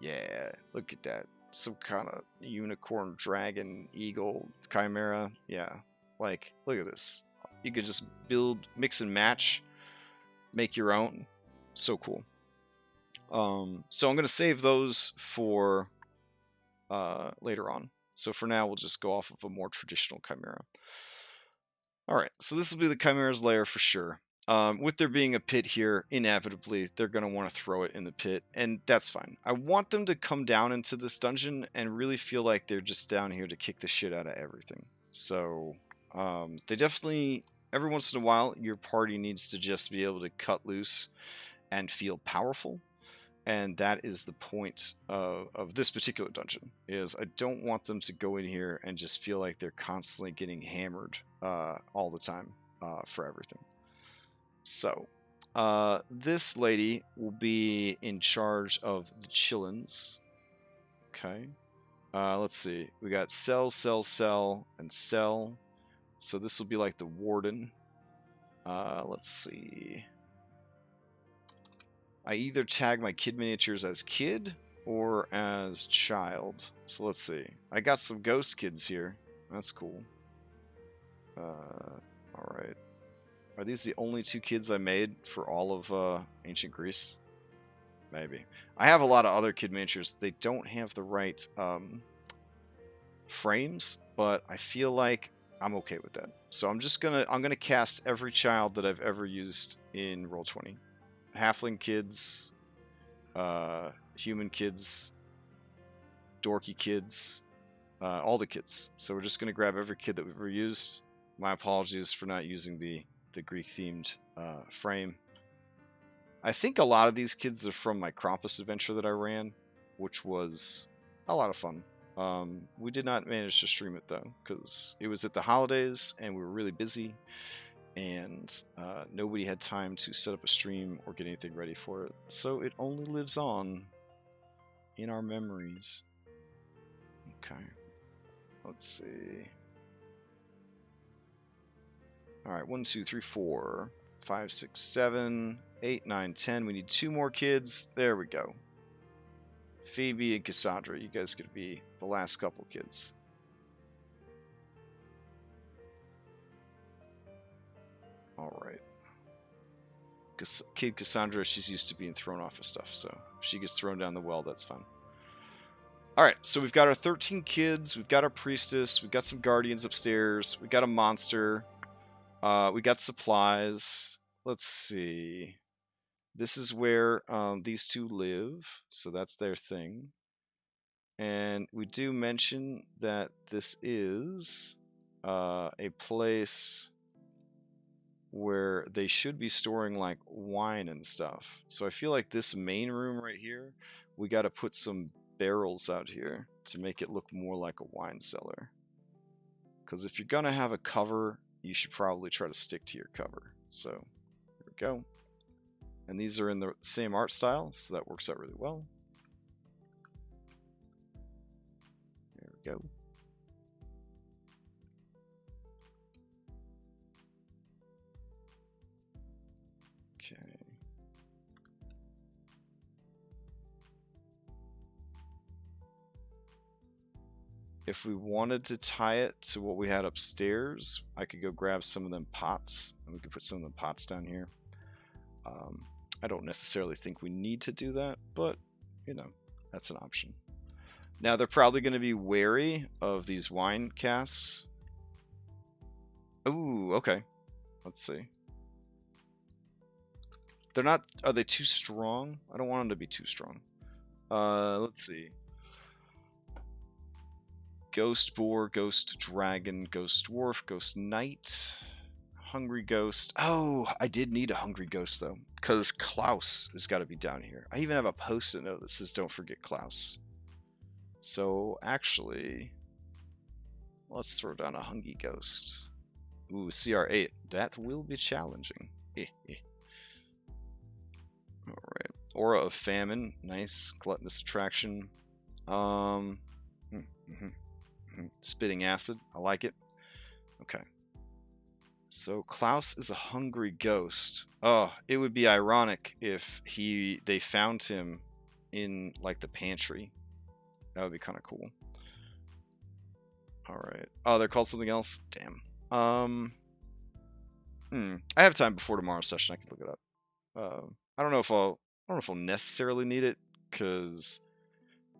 Yeah, look at that. Some kind of unicorn, dragon, eagle, chimera. Yeah, like, look at this. You could just build, mix and match, make your own. So cool. So I'm going to save those for later on. So for now, we'll just go off of a more traditional Chimera. Alright, so this will be the Chimeras Lair for sure. With there being a pit here, inevitably, they're going to want to throw it in the pit, and that's fine. I want them to come down into this dungeon and really feel like they're just down here to kick the shit out of everything. So, they definitely, every once in a while, your party needs to just be able to cut loose and feel powerful. And that is the point of this particular dungeon, is I don't want them to go in here and just feel like they're constantly getting hammered all the time for everything. So, this lady will be in charge of the chillins. Okay. Let's see. We got sell, and sell. So this will be like the warden. Let's see. I either tag my kid miniatures as kid or as child. So let's see. I got some ghost kids here. That's cool. Alright. Are these the only 2 kids I made for all of ancient Greece? Maybe. I have a lot of other kid miniatures. They don't have the right frames, but I feel like I'm okay with that. So I'm gonna cast every child that I've ever used in Roll20. Halfling kids, human kids, dorky kids, all the kids. So we're just going to grab every kid that we've ever used. My apologies for not using the Greek-themed frame. I think a lot of these kids are from my Krampus adventure that I ran, which was a lot of fun. We did not manage to stream it, though, because it was at the holidays, and we were really busy. And nobody had time to set up a stream or get anything ready for it. So it only lives on in our memories. Okay. Let's see. Alright, 1, 2, 3, 4, 5, 6, 7, 8, 9, 10. We need 2 more kids. There we go. Phoebe and Cassandra, you guys could be the last couple kids. Alright. Kid Cassandra, she's used to being thrown off of stuff, so if she gets thrown down the well, that's fine. Alright, so we've got our 13 kids, we've got our priestess, we've got some guardians upstairs, we got a monster, we got supplies. Let's see. This is where these 2 live, so that's their thing. And we do mention that this is a place where they should be storing like wine and stuff. So I feel like this main room right here, we got to put some barrels out here to make it look more like a wine cellar. Because if you're going to have a cover, you should probably try to stick to your cover. So here we go. And these are in the same art style, so that works out really well. There we go. Okay. If we wanted to tie it to what we had upstairs, I could go grab some of them pots, and we could put some of the pots down here. I don't necessarily think we need to do that, but, you know, that's an option. Now, they're probably going to be wary of these wine casks. Ooh, okay. Let's see. They're not... Are they too strong? I don't want them to be too strong. Let's see. Ghost Boar, Ghost Dragon, Ghost Dwarf, Ghost Knight, Hungry Ghost. Oh, I did need a Hungry Ghost, though, because Klaus has got to be down here. I even have a post-it note that says, don't forget Klaus. So, actually, let's throw down a Hungry Ghost. Ooh, CR8. That will be challenging. Alright. Aura of Famine. Nice. Gluttonous Attraction. Spitting Acid. I like it. Okay. So Klaus is a hungry ghost. Oh, it would be ironic if they found him in like the pantry. That would be kind of cool. Alright. Oh, they're called something else? Damn. I have time before tomorrow's session. I can look it up. I don't know if I'll necessarily need it, because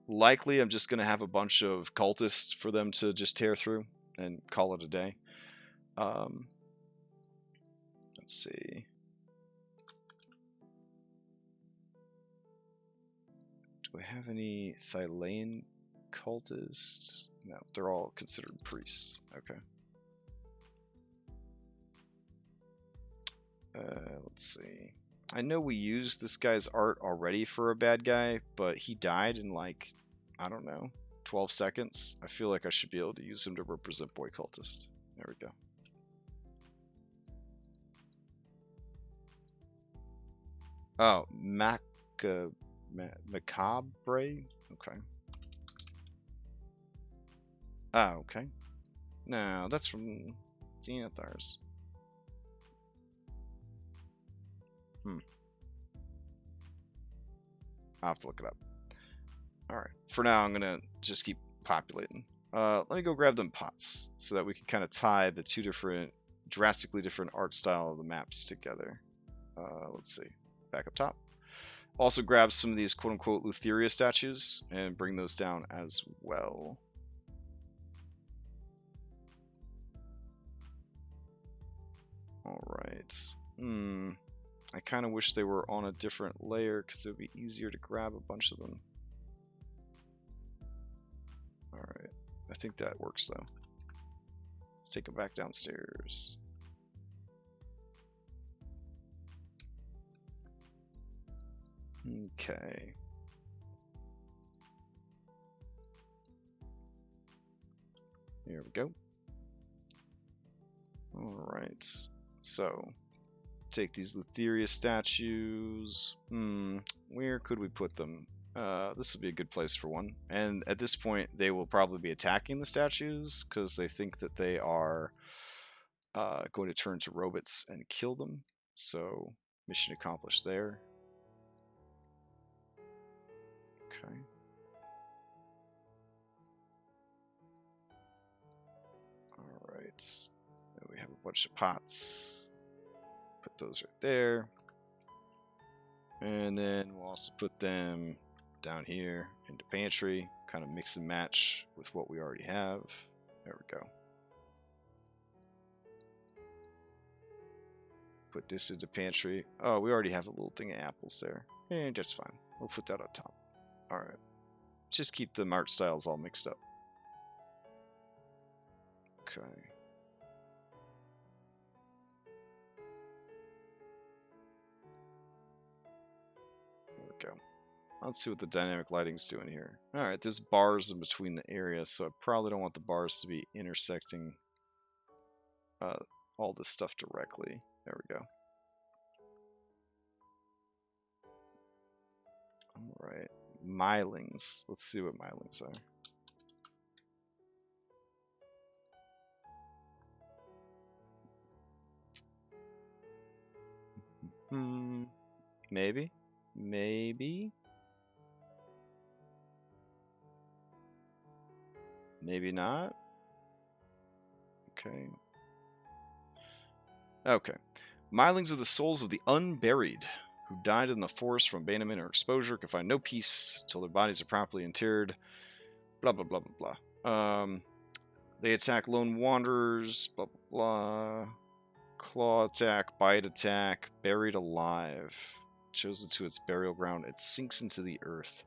likely I'm just gonna have a bunch of cultists for them to just tear through and call it a day. Let's see. Do I have any Thylean cultists? No, they're all considered priests. Okay. Let's see. I know we used this guy's art already for a bad guy, but he died in like, I don't know, 12 seconds. I feel like I should be able to use him to represent Boy Cultist. There we go. Oh, Macabre? Okay. Oh, okay. No, that's from Zenithars. I'll have to look it up. Alright, for now I'm going to just keep populating. Let me go grab them pots so that we can kind of tie the two different, drastically different art style of the maps together. Let's see. Back up top. Also grab some of these quote-unquote Lutheria statues and bring those down as well. Alright. I kind of wish they were on a different layer because it would be easier to grab a bunch of them. Alright. I think that works though. Let's take them back downstairs. Okay. Here we go. Alright. So, take these Lutheria statues. Where could we put them? This would be a good place for one. And at this point, they will probably be attacking the statues because they think that they are going to turn to robots and kill them. So, mission accomplished there. Okay. Alright. Then we have a bunch of pots. Put those right there. And then we'll also put them down here into pantry. Kind of mix and match with what we already have. There we go. Put this into pantry. Oh, we already have a little thing of apples there. And that's fine. We'll put that on top. Alright. Just keep the art styles all mixed up. Okay. There we go. Let's see what the dynamic lighting's doing here. Alright, there's bars in between the areas, so I probably don't want the bars to be intersecting all this stuff directly. There we go. Alright. Milings. Let's see what milings are. Maybe. Maybe. Maybe not. Okay. Okay. Milings are the souls of the unburied, who died in the forest from abandonment or exposure, can find no peace till their bodies are properly interred. Blah, blah, blah, blah, blah. They attack lone wanderers, blah, blah, blah. Claw attack, bite attack, buried alive. Chosen to its burial ground, it sinks into the earth.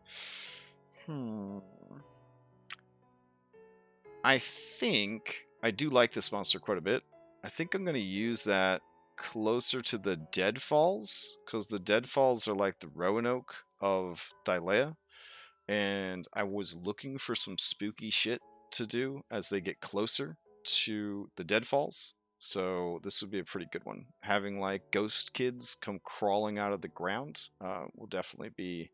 I think I do like this monster quite a bit. I think I'm going to use that closer to the Deadfalls, because the Deadfalls are like the Roanoke of Thylea, and I was looking for some spooky shit to do as they get closer to the Deadfalls. So this would be a pretty good one. Having like ghost kids come crawling out of the ground will definitely be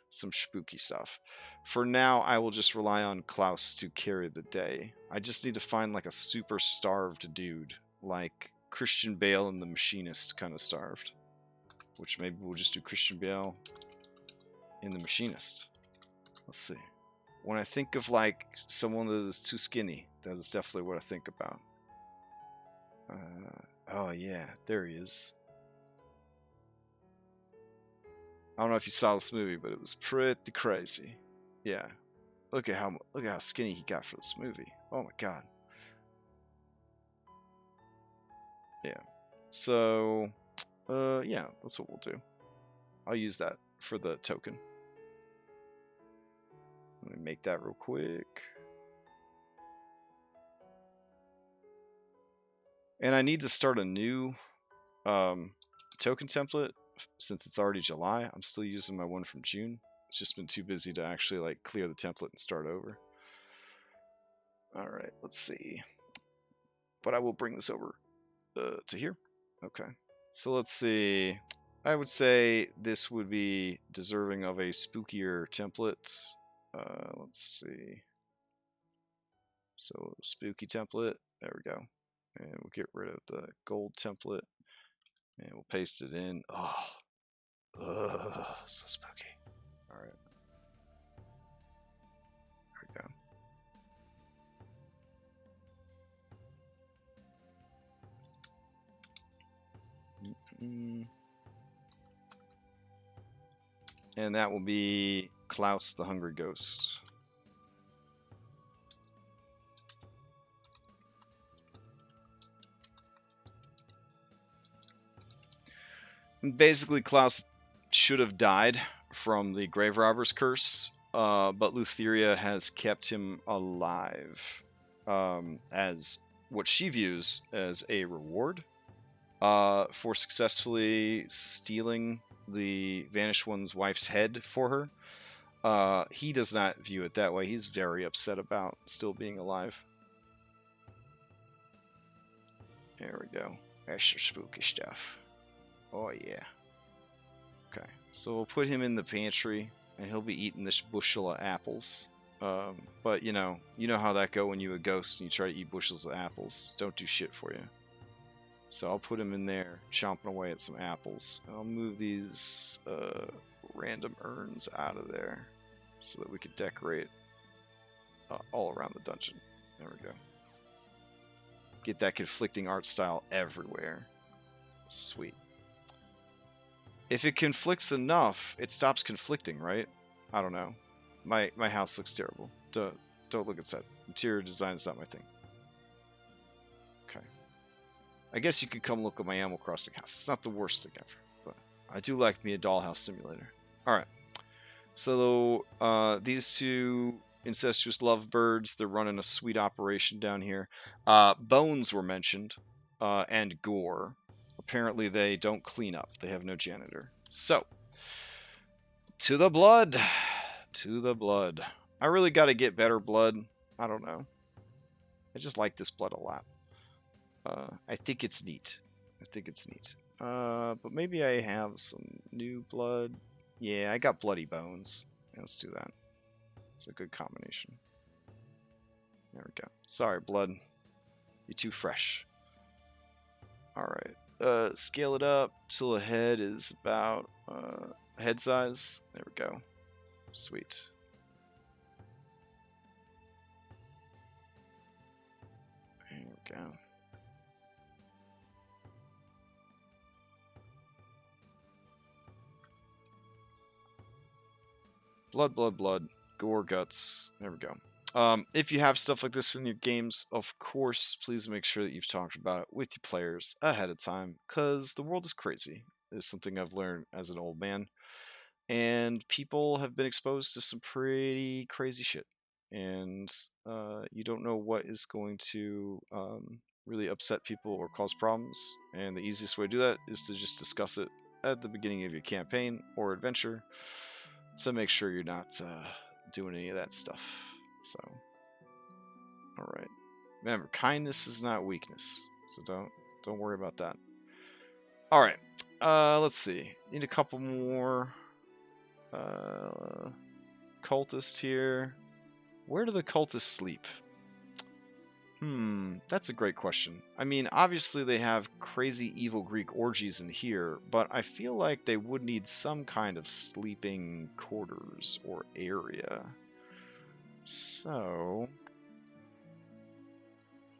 some spooky stuff. For now, I will just rely on Klaus to carry the day. I just need to find like a super starved dude, like Christian Bale and the Machinist kind of starved. Which maybe we'll just do Christian Bale in the Machinist. Let's see. When I think of like someone that is too skinny, that is definitely what I think about. Oh yeah, there he is. I don't know if you saw this movie, but it was pretty crazy. Yeah. Look at how skinny he got for this movie. Oh my god. Yeah. So, yeah, that's what we'll do. I'll use that for the token. Let me make that real quick. And I need to start a new token template since it's already July. I'm still using my one from June. It's just been too busy to actually like clear the template and start over. All right, let's see. But I will bring this over to here. Okay. So let's see. I would say this would be deserving of a spookier template. Let's see. So spooky template. There we go. And we'll get rid of the gold template. And we'll paste it in. Oh. Ugh, so spooky. Alright. There we go. And that will be Klaus the Hungry Ghost. And basically, Klaus should have died from the Grave Robber's curse, but Lutheria has kept him alive as what she views as a reward for successfully stealing the Vanished One's wife's head for her. He does not view it that way. He's very upset about still being alive. There we go. Extra spooky stuff. Oh yeah. Okay, so we'll put him in the pantry, and he'll be eating this bushel of apples. But you know how that go when you a ghost and you try to eat bushels of apples. Don't do shit for you. So I'll put him in there, chomping away at some apples. And I'll move these random urns out of there so that we could decorate all around the dungeon. There we go. Get that conflicting art style everywhere. Sweet. If it conflicts enough, it stops conflicting, right? I don't know. My house looks terrible. Don't look inside. Interior design is not my thing. Okay. I guess you could come look at my Animal Crossing house. It's not the worst thing ever, but I do like me a dollhouse simulator. All right. So these two incestuous lovebirds, they're running a sweet operation down here. Bones were mentioned, and gore. Apparently they don't clean up. They have no janitor. So, to the blood. To the blood. I really got to get better blood. I don't know. I just like this blood a lot. I think it's neat. But maybe I have some new blood. Yeah, I got bloody bones. Yeah, let's do that. It's a good combination. There we go. Sorry, blood. You're too fresh. Alright. Scale it up till a head is about head size. There we go. Sweet. There we go. Blood, blood, blood. Gore, guts. There we go. If you have stuff like this in your games, of course, please make sure that you've talked about it with your players ahead of time, because the world is crazy. It's something I've learned as an old man. And people have been exposed to some pretty crazy shit. And you don't know what is going to really upset people or cause problems. And the easiest way to do that is to just discuss it at the beginning of your campaign or adventure. So make sure you're not doing any of that stuff. So, all right. Remember, kindness is not weakness. So don't worry about that. All right. Let's see. Need a couple more cultists here. Where do the cultists sleep? That's a great question. I mean, obviously they have crazy evil Greek orgies in here, but I feel like they would need some kind of sleeping quarters or area. So,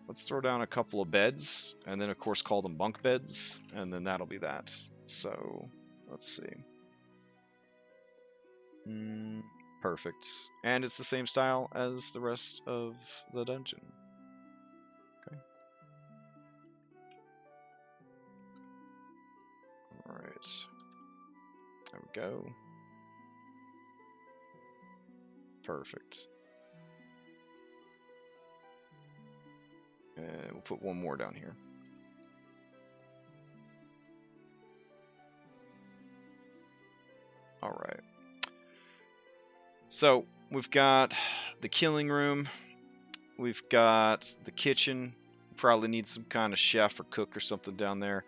let's throw down a couple of beds, and then of course call them bunk beds, and then that'll be that. So, let's see. Perfect. And it's the same style as the rest of the dungeon. Okay. Alright. There we go. Perfect. And we'll put one more down here. Alright. So, we've got the killing room. We've got the kitchen. Probably need some kind of chef or cook or something down there.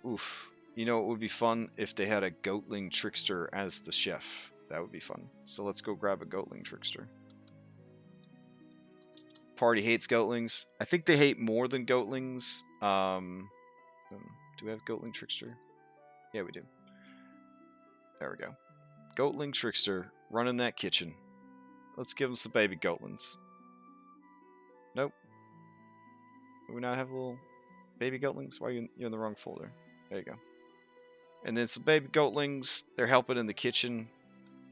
Oof. You know, it would be fun if they had a goatling trickster as the chef. That would be fun. So let's go grab a goatling trickster. Party hates goatlings. I think they hate more than goatlings. Do we have goatling trickster? Yeah, we do. There we go. Goatling trickster running that kitchen. Let's give them some baby goatlings. Nope. Do we not have little baby goatlings? Why are you're in the wrong folder? There you go. And then some baby goatlings. They're helping in the kitchen,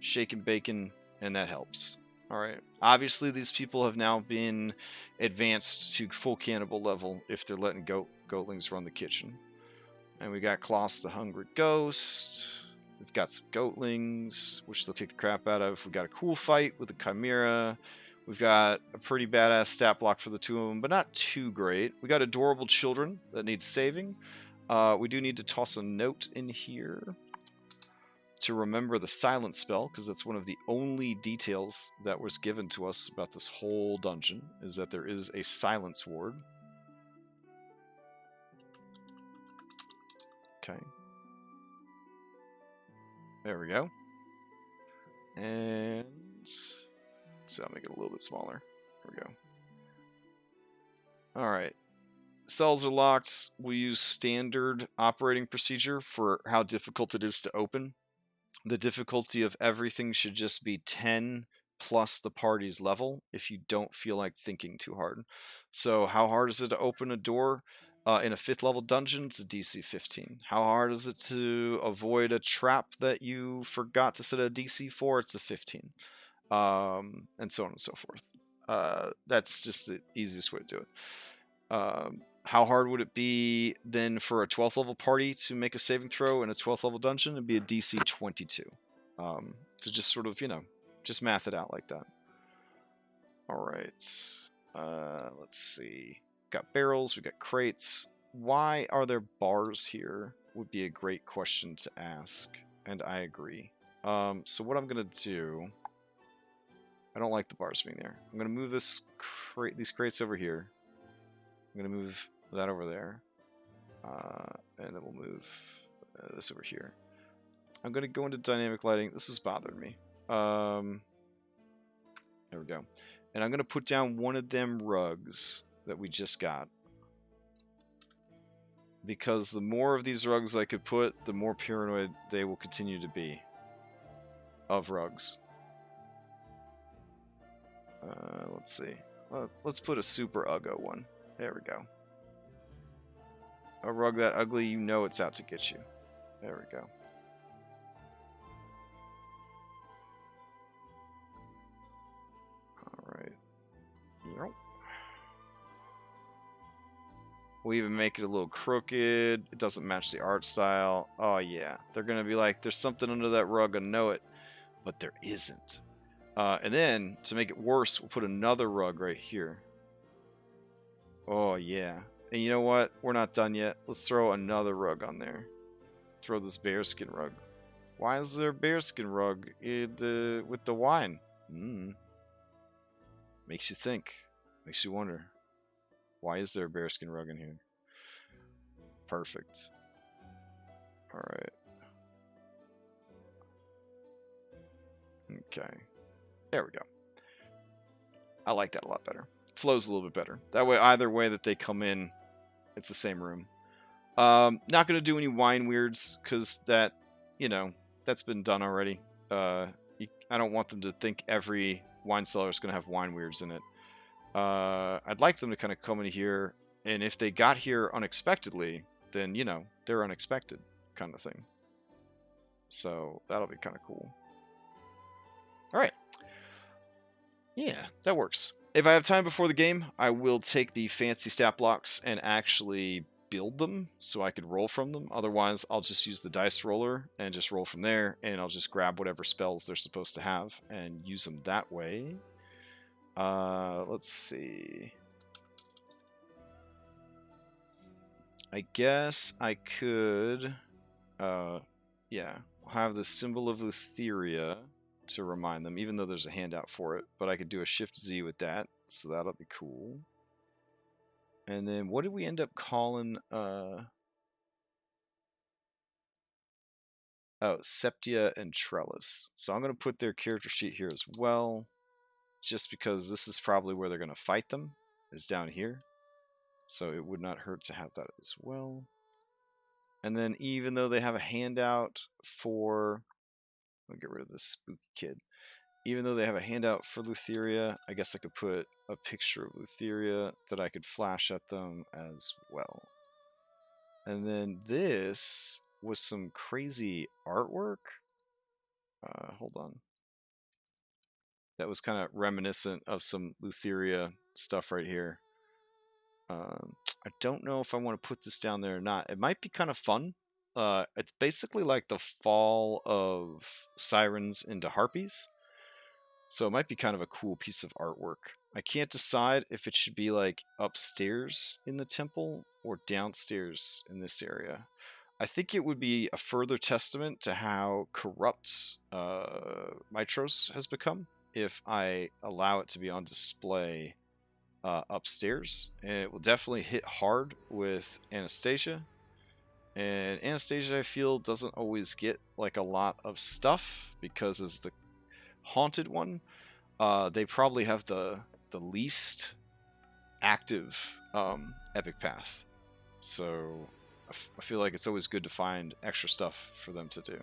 shaking bacon, and that helps. Alright. Obviously, these people have now been advanced to full cannibal level if they're letting goatlings run the kitchen. And we got Klaus the Hungry Ghost. We've got some goatlings, which they'll kick the crap out of. We've got a cool fight with the Chimera. We've got a pretty badass stat block for the two of them, but not too great. We got adorable children that need saving. We do need to toss a note in here to remember the silence spell, because that's one of the only details that was given to us about this whole dungeon, is that there is a silence ward. Okay. There we go. And so I'll make it a little bit smaller. There we go. Alright. Cells are locked. We'll use standard operating procedure for how difficult it is to open. The difficulty of everything should just be 10 plus the party's level if you don't feel like thinking too hard. So how hard is it to open a door? In a 5th level dungeon, it's a DC 15. How hard is it to avoid a trap that you forgot to set a DC for? It's a 15. And so on and so forth. That's just the easiest way to do it. How hard would it be then for a 12th level party to make a saving throw in a 12th level dungeon? It'd be a DC 22. So just sort of, just math it out like that. Alright. Let's see. Got barrels, we got crates. Why are there bars here? Would be a great question to ask. And I agree. So what I'm going to do... I don't like the bars being there. I'm going to move these crates over here. I'm going to move that over there. And then we'll move this over here. I'm going to go into dynamic lighting. This has bothered me. There we go. And I'm going to put down one of them rugs that we just got. Because the more of these rugs I could put, the more paranoid they will continue to be. Of rugs. Let's see. Let's put a super uggo one. There we go. A rug that ugly, you know it's out to get you. There we go. Alright. Yep. We'll even make it a little crooked. It doesn't match the art style. Oh yeah. They're going to be like, there's something under that rug, I know it. But there isn't. And then, to make it worse, we'll put another rug right here. Oh yeah. And you know what? We're not done yet. Let's throw another rug on there. Throw this bearskin rug. Why is there a bearskin rug with the wine? Makes you think. Makes you wonder. Why is there a bearskin rug in here? Perfect. Alright. Okay. There we go. I like that a lot better. Flows a little bit better. That way, either way that they come in, it's the same room. Not going to do any wine weirds, because that, that's been done already. I don't want them to think every wine cellar is going to have wine weirds in it. I'd like them to kind of come in here, and if they got here unexpectedly, then, they're unexpected kind of thing. So, that'll be kind of cool. All right. Yeah, that works. If I have time before the game, I will take the fancy stat blocks and actually build them so I could roll from them. Otherwise, I'll just use the dice roller and just roll from there, and I'll just grab whatever spells they're supposed to have and use them that way. Let's see. I guess I could, yeah, have the symbol of Lutheria to remind them, even though there's a handout for it, but I could do a Shift Z with that, so that'll be cool. And then what did we end up calling, oh, Septia and Trellis. So I'm going to put their character sheet here as well, just because this is probably where they're going to fight them, is down here. So it would not hurt to have that as well. And then even though they have a handout for, I'll get rid of this spooky kid. Even though they have a handout for Lutheria, I guess I could put a picture of Lutheria that I could flash at them as well. And then this was some crazy artwork. Hold on. That was kind of reminiscent of some Lutheria stuff right here. I don't know if I want to put this down there or not. It might be kind of fun. It's basically like the fall of sirens into harpies. So it might be kind of a cool piece of artwork. I can't decide if it should be like upstairs in the temple or downstairs in this area. I think it would be a further testament to how corrupt Mytros has become if I allow it to be on display upstairs. And it will definitely hit hard with Anastasia. And Anastasia, I feel, doesn't always get like a lot of stuff because as the haunted one, they probably have the least active epic path. So I feel like it's always good to find extra stuff for them to do.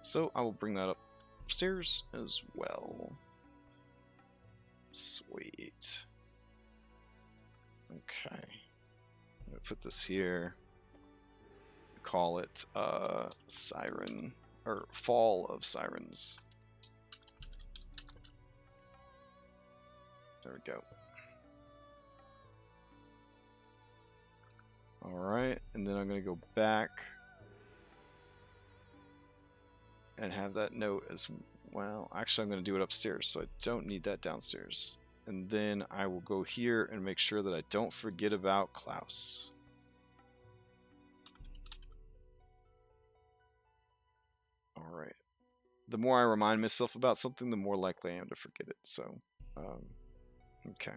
So I will bring that up upstairs as well. Sweet. Okay. I'm going to put this here. Call it Siren, or Fall of Sirens. There we go. Alright, and then I'm going to go back and have that note as well. Actually, I'm going to do it upstairs, so I don't need that downstairs. And then I will go here and make sure that I don't forget about Klaus. Alright. The more I remind myself about something, the more likely I am to forget it. So, okay.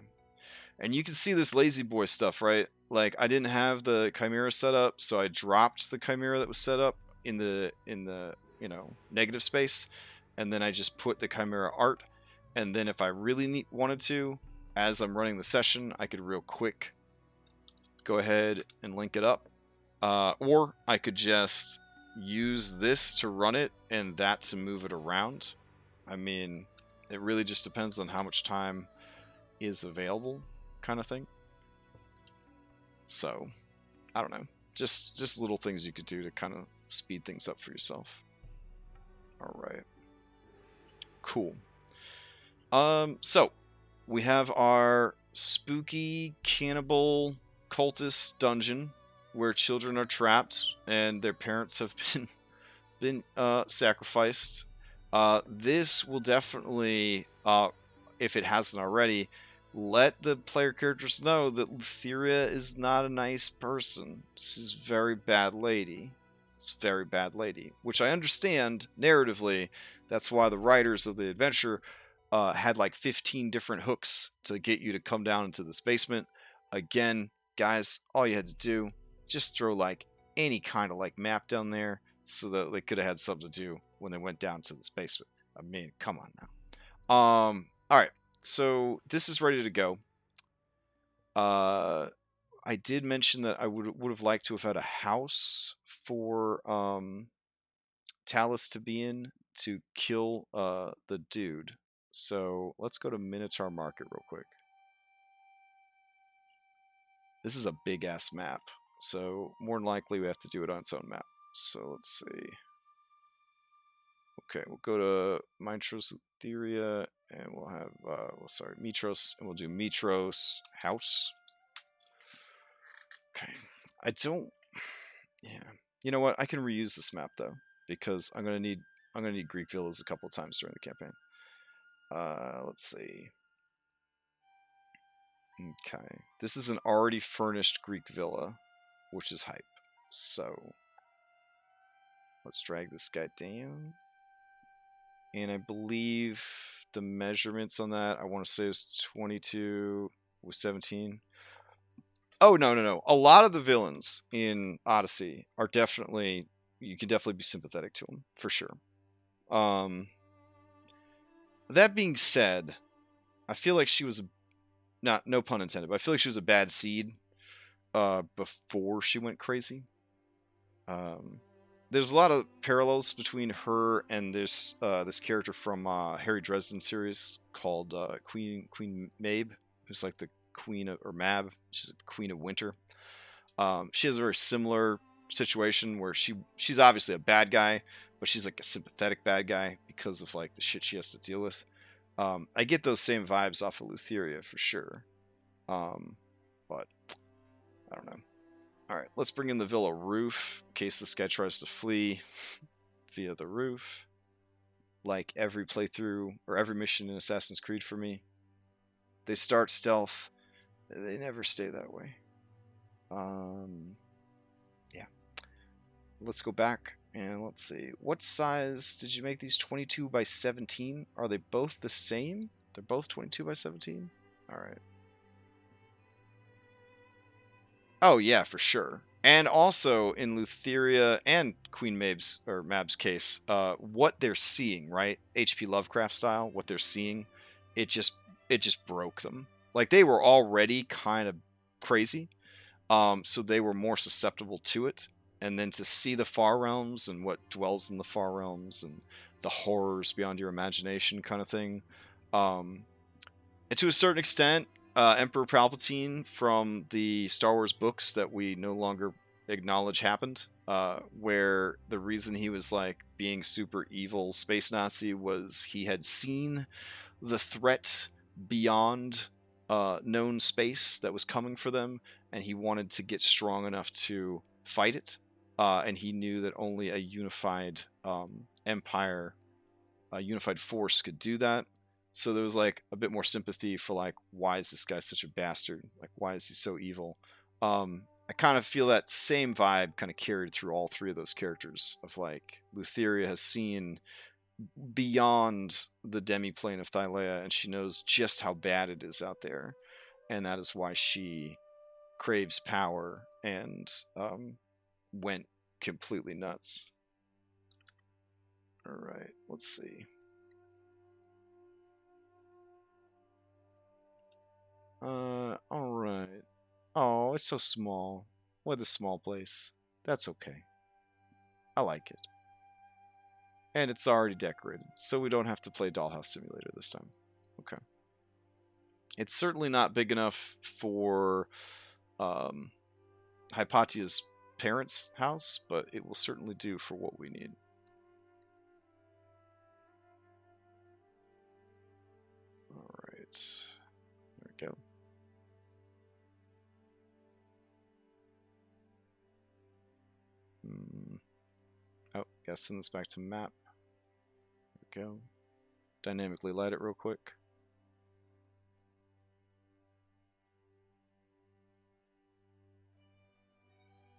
And you can see this lazy boy stuff, right? Like, I didn't have the Chimera set up, so I dropped the Chimera that was set up in the you know, negative space, and then I just put the Chimera art. And then if I really wanted to, as I'm running the session, I could real quick go ahead and link it up. Or I could just use this to run it and that to move it around. I mean, it really just depends on how much time is available, kind of thing. So, I don't know. Just little things you could do to kind of speed things up for yourself. Alright. Cool. So, we have our spooky cannibal cultist dungeon where children are trapped and their parents have been sacrificed. This will definitely, if it hasn't already, let the player characters know that Lutheria is not a nice person. This is a very bad lady. It's a very bad lady. Which I understand, narratively, that's why the writers of the adventure had like 15 different hooks to get you to come down into this basement. Again, guys, all you had to do, just throw like any kind of like map down there so that they could have had something to do when they went down to this basement. I mean, come on now. Alright. So this is ready to go. I did mention that I would have liked to have had a house for Talus to be in to kill the dude. So let's go to Minotaur Market real quick. This is a big ass map, so more than likely we have to do it on its own map. So let's see. Okay, we'll go to Mytros Lutheria, and we'll have, sorry, Mytros, and we'll do Mytros house. Okay. I don't, yeah. You know what? I can reuse this map though, because I'm gonna need Greek villas a couple of times during the campaign. Let's see. Okay. This is an already furnished Greek villa, which is hype. So let's drag this guy down. And I believe the measurements on that, I want to say it was 22 with 17. Oh, no. A lot of the villains in Odyssey are definitely, you can definitely be sympathetic to them, for sure. That being said, I feel like she was, no pun intended, but I feel like she was a bad seed before she went crazy. There's a lot of parallels between her and this character from Harry Dresden series called Queen Mabe, who's like the queen of, or Mab, she's the queen of winter. She has a very similar situation where she's obviously a bad guy, but she's like a sympathetic bad guy because of like the shit she has to deal with. I get those same vibes off of Lutheria for sure, but I don't know. All right, let's bring in the villa roof in case this guy tries to flee via the roof. Like every playthrough or every mission in Assassin's Creed for me, they start stealth, they never stay that way. Yeah. Let's go back and let's see. What size did you make these? 22 by 17? Are they both the same? They're both 22 by 17? All right. Oh yeah, for sure. And also in Lutheria and Queen Mab's or Mab's case, what they're seeing, right? HP Lovecraft style, what they're seeing, it just broke them. Like they were already kind of crazy, so they were more susceptible to it. And then to see the Far Realms and what dwells in the Far Realms and the horrors beyond your imagination, kind of thing. And to a certain extent, Emperor Palpatine from the Star Wars books that we no longer acknowledge happened, where the reason he was like being super evil space Nazi was he had seen the threat beyond known space that was coming for them, and he wanted to get strong enough to fight it, and he knew that only a unified empire, a unified force could do that. So there was like a bit more sympathy for like, why is this guy such a bastard? Like, why is he so evil? I kind of feel that same vibe kind of carried through all three of those characters of like, Lutheria has seen beyond the demi-plane of Thylea, and she knows just how bad it is out there. And that is why she craves power and went completely nuts. All right, let's see. Alright. Oh, it's so small. What a small place. That's okay. I like it. And it's already decorated, so we don't have to play Dollhouse Simulator this time. Okay. It's certainly not big enough for Hypatia's parents' house, but it will certainly do for what we need. Alright. There we go. Oh, gotta send this back to map. There we go. Dynamically light it real quick.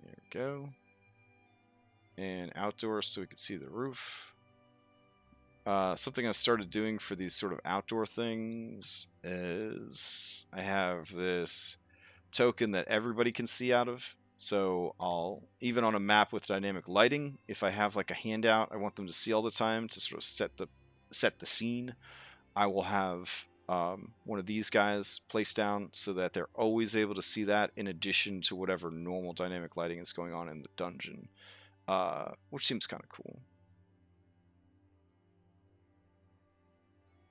There we go. And outdoors so we can see the roof. Something I started doing for these sort of outdoor things is I have this token that everybody can see out of. So I'll, even on a map with dynamic lighting, if I have like a handout I want them to see all the time to sort of set the scene, I will have one of these guys placed down so that they're always able to see that in addition to whatever normal dynamic lighting is going on in the dungeon, which seems kind of cool.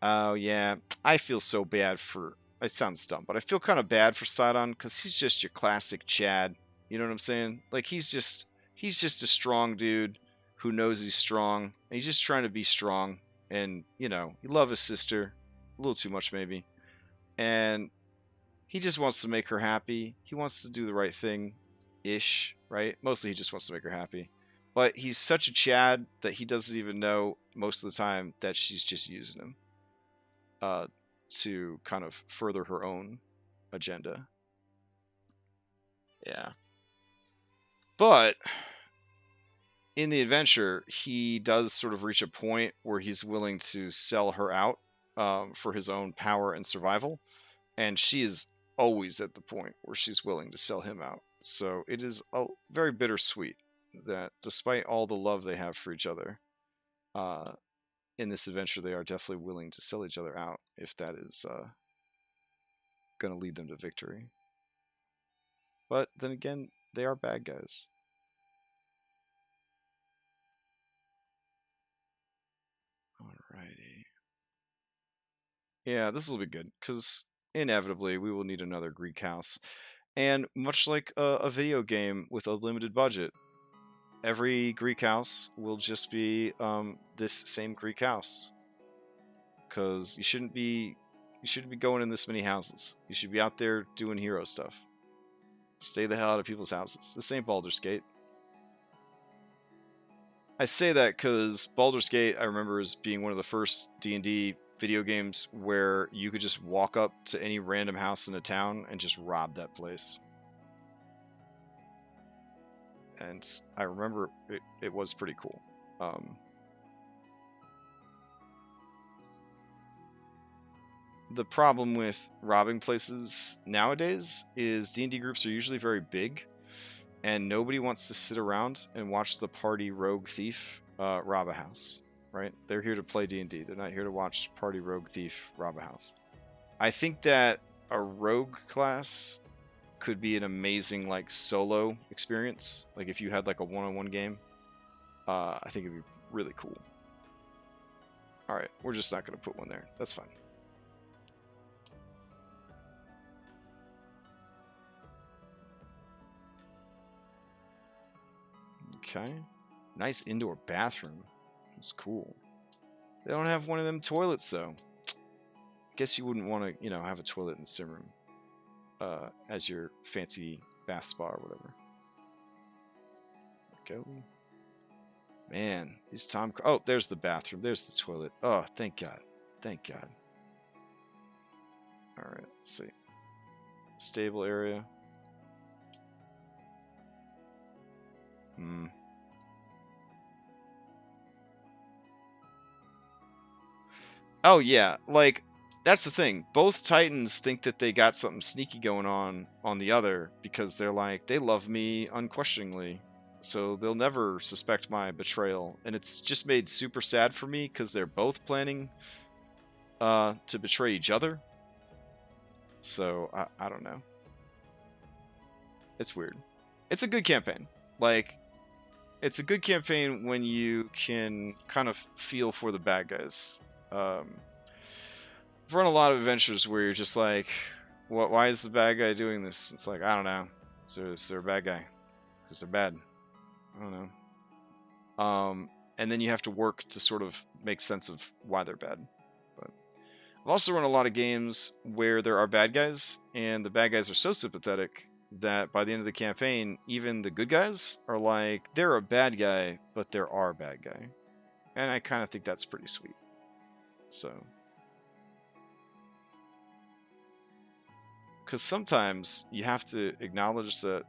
Oh yeah, I feel so bad for, it sounds dumb, but I feel kind of bad for Sidon because he's just your classic Chad. You know what I'm saying? Like he's just a strong dude who knows he's strong. And he's just trying to be strong, and, you know, he loves his sister a little too much maybe, and he just wants to make her happy. He wants to do the right thing ish, right? Mostly he just wants to make her happy, but he's such a Chad that he doesn't even know most of the time that she's just using him to kind of further her own agenda. Yeah. But in the adventure, he does sort of reach a point where he's willing to sell her out for his own power and survival. And she is always at the point where she's willing to sell him out. So it is very bittersweet that despite all the love they have for each other, in this adventure, they are definitely willing to sell each other out if that is going to lead them to victory. But then again, they are bad guys. Alrighty. Yeah, this will be good, because inevitably we will need another Greek house. And much like a video game with a limited budget, every Greek house will just be this same Greek house. Because you shouldn't be going in this many houses. You should be out there doing hero stuff. Stay the hell out of people's houses. This ain't Baldur's Gate. I say that because Baldur's Gate, I remember, as being one of the first D&D video games where you could just walk up to any random house in a town and just rob that place. And I remember it was pretty cool. The problem with robbing places nowadays is D&D groups are usually very big, and nobody wants to sit around and watch the party rogue thief rob a house, right? They're here to play D&D. They're not here to watch party rogue thief rob a house. I think that a rogue class could be an amazing like solo experience. Like if you had like a one-on-one game, I think it'd be really cool. All right, we're just not going to put one there. That's fine. Okay. Nice indoor bathroom. That's cool. They don't have one of them toilets, though. Guess you wouldn't want to, have a toilet in the sim room as your fancy bath spa or whatever. There we go. Man, these Oh, there's the bathroom. There's the toilet. Oh, thank God. Thank God. All right, let's see. Stable area. Oh, yeah. Like, that's the thing. Both Titans think that they got something sneaky going on the other because they're like, they love me unquestioningly. So they'll never suspect my betrayal. And it's just made super sad for me because they're both planning to betray each other. So, I don't know. It's weird. It's a good campaign. Like, it's a good campaign when you can kind of feel for the bad guys. I've run a lot of adventures where you're just like, why is the bad guy doing this? It's like, I don't know. Is there a bad guy? Because they're bad. I don't know. And then you have to work to sort of make sense of why they're bad. But I've also run a lot of games where there are bad guys, and the bad guys are so sympathetic that by the end of the campaign, even the good guys are like, they're a bad guy, but they're our bad guy. And I kind of think that's pretty sweet. So, because sometimes you have to acknowledge that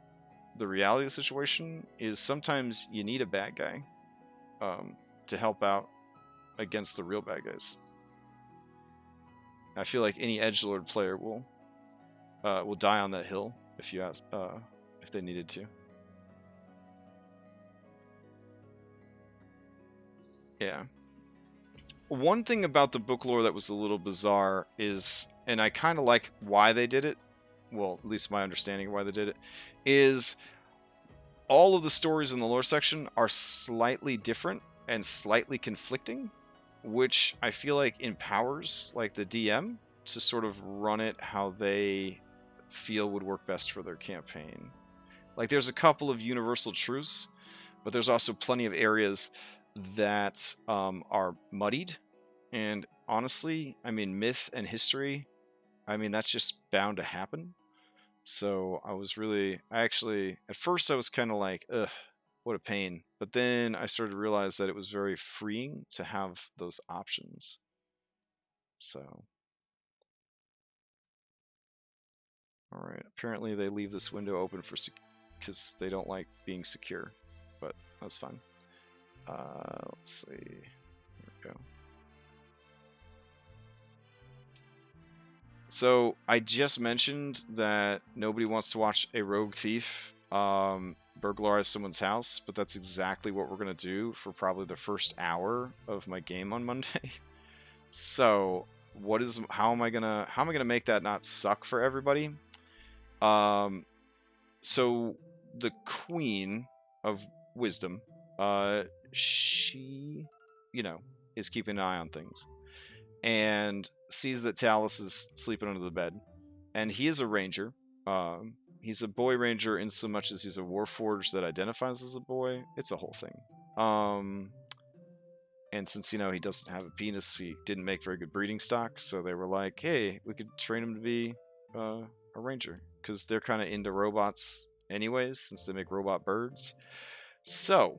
the reality of the situation is sometimes you need a bad guy to help out against the real bad guys. I feel like any edgelord player will die on that hill if you ask, if they needed to. Yeah. One thing about the book lore that was a little bizarre is, and I kind of like why they did it, well, at least my understanding of why they did it, is all of the stories in the lore section are slightly different and slightly conflicting, which I feel like empowers like the DM to sort of run it how they feel would work best for their campaign. Like there's a couple of universal truths, but there's also plenty of areas that are muddied And honestly, I mean, myth and history, I mean, that's just bound to happen. So I actually, at first I was kind of like, ugh, what a pain. But then I started to realize that it was very freeing to have those options. So, all right. Apparently they leave this window open for because they don't like being secure, but that's fine. Let's see. Here we go. So I just mentioned that nobody wants to watch a rogue thief burglarize someone's house, but that's exactly what we're gonna do for probably the first hour of my game on Monday. So how am I gonna make that not suck for everybody? So the Queen of Wisdom, she, is keeping an eye on things and sees that Talus is sleeping under the bed, and he is a ranger. He's a boy ranger in so much as he's a warforged that identifies as a boy. It's a whole thing. And since he doesn't have a penis, he didn't make very good breeding stock, so they were like, hey, we could train him to be a ranger, because they're kind of into robots anyways, since they make robot birds. So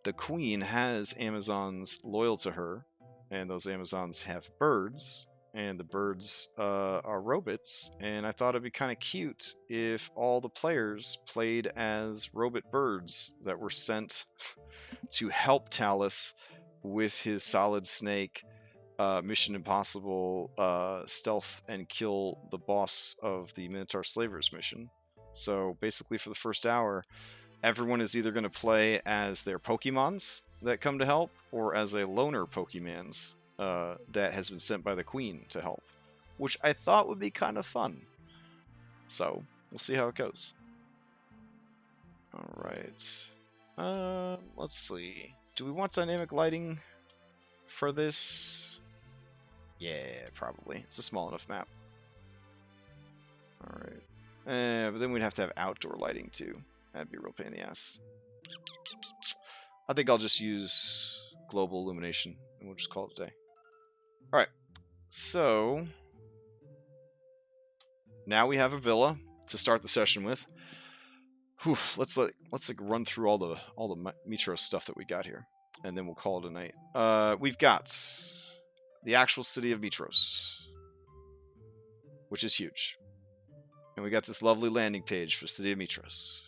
the queen has Amazons loyal to her, and those Amazons have birds, and the birds are robots, and I thought it'd be kind of cute if all the players played as robot birds that were sent to help Talus with his Solid Snake Mission Impossible stealth and kill the boss of the Minotaur Slavers mission. So basically for the first hour, everyone is either going to play as their Pokemons that come to help, or as a loner Pokemons that has been sent by the Queen to help, which I thought would be kind of fun. So we'll see how it goes. All right. Let's see. Do we want dynamic lighting for this? Yeah, probably. It's a small enough map. All right. But then we'd have to have outdoor lighting too. That'd be a real pain in the ass. I think I'll just use global illumination, and we'll just call it a day. All right. So now we have a villa to start the session with. Whew, let's run through all the Mytros stuff that we got here, and then we'll call it a night. We've got the actual city of Mytros, which is huge, and we got this lovely landing page for city of Mytros,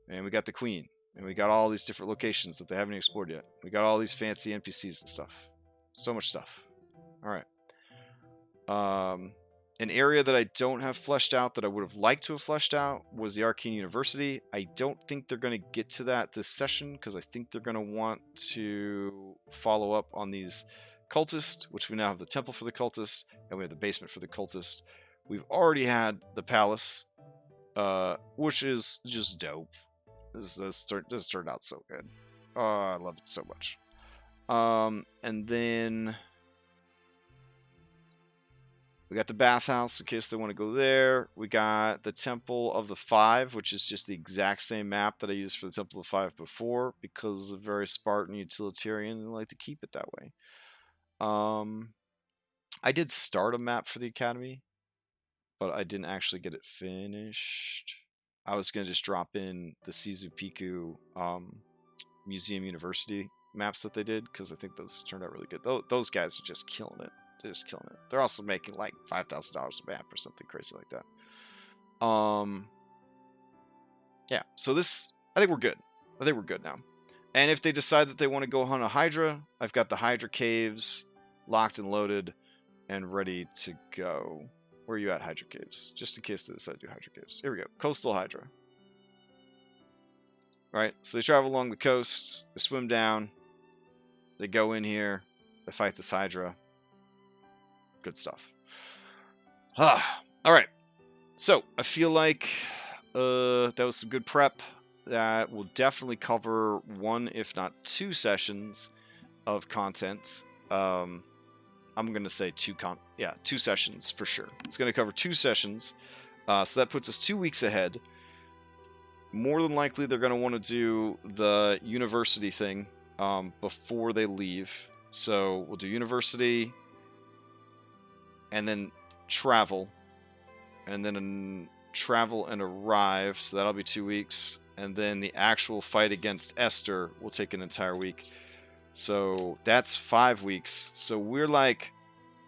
and we got the Queen, and we got all these different locations that they haven't explored yet. We got all these fancy NPCs and stuff. So much stuff. All right. An area that I don't have fleshed out that I would have liked to have fleshed out was the Arcane University. I don't think they're going to get to that this session, because I think they're going to want to follow up on these cultists, which we now have the temple for the cultists, and we have the basement for the cultists. We've already had the palace, which is just dope. This turned out so good. Oh, I love it so much. And then we got the bathhouse in case they want to go there. We got the Temple of the Five, which is just the exact same map that I used for the Temple of the Five before, because it's a very Spartan utilitarian and I like to keep it that way. I did start a map for the Academy, but I didn't actually get it finished. I was going to just drop in the Shizupiku Museum University maps that they did, because I think those turned out really good. Those guys are just killing it. They're just killing it. They're also making like $5,000 a map or something crazy like that. Yeah, so this, I think we're good. I think we're good now. And if they decide that they want to go hunt a Hydra, I've got the Hydra caves locked and loaded and ready to go. Where are you at, Hydra caves? Just in case they decide to do Hydra caves. Here we go. Coastal Hydra. Right, so they travel along the coast, they swim down, they go in here, they fight this Hydra. Good stuff. Alright, so I feel like that was some good prep. That will definitely cover one, if not two sessions of content. I'm going to say two sessions for sure. It's going to cover two sessions, so that puts us 2 weeks ahead. More than likely, they're going to want to do the university thing before they leave. So we'll do university, and then travel, and then travel and arrive, so that'll be 2 weeks, and then the actual fight against Esther will take an entire week. So that's 5 weeks. So we're like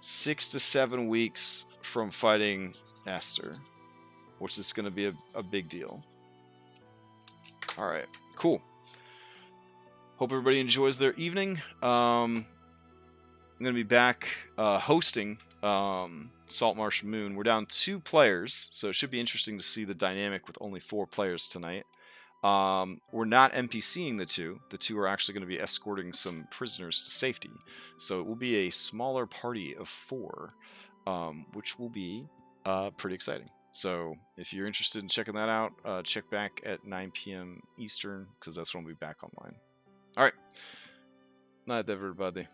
6 to 7 weeks from fighting Esther, which is going to be a big deal. All right, cool. Hope everybody enjoys their evening. I'm going to be back hosting Saltmarsh Moon. We're down 2 players, so it should be interesting to see the dynamic with only 4 players tonight. We're not NPCing the 2. The 2 are actually going to be escorting some prisoners to safety. So it will be a smaller party of 4, which will be pretty exciting. So if you're interested in checking that out, check back at 9 p.m. Eastern, because that's when we'll be back online. All right. Night, everybody.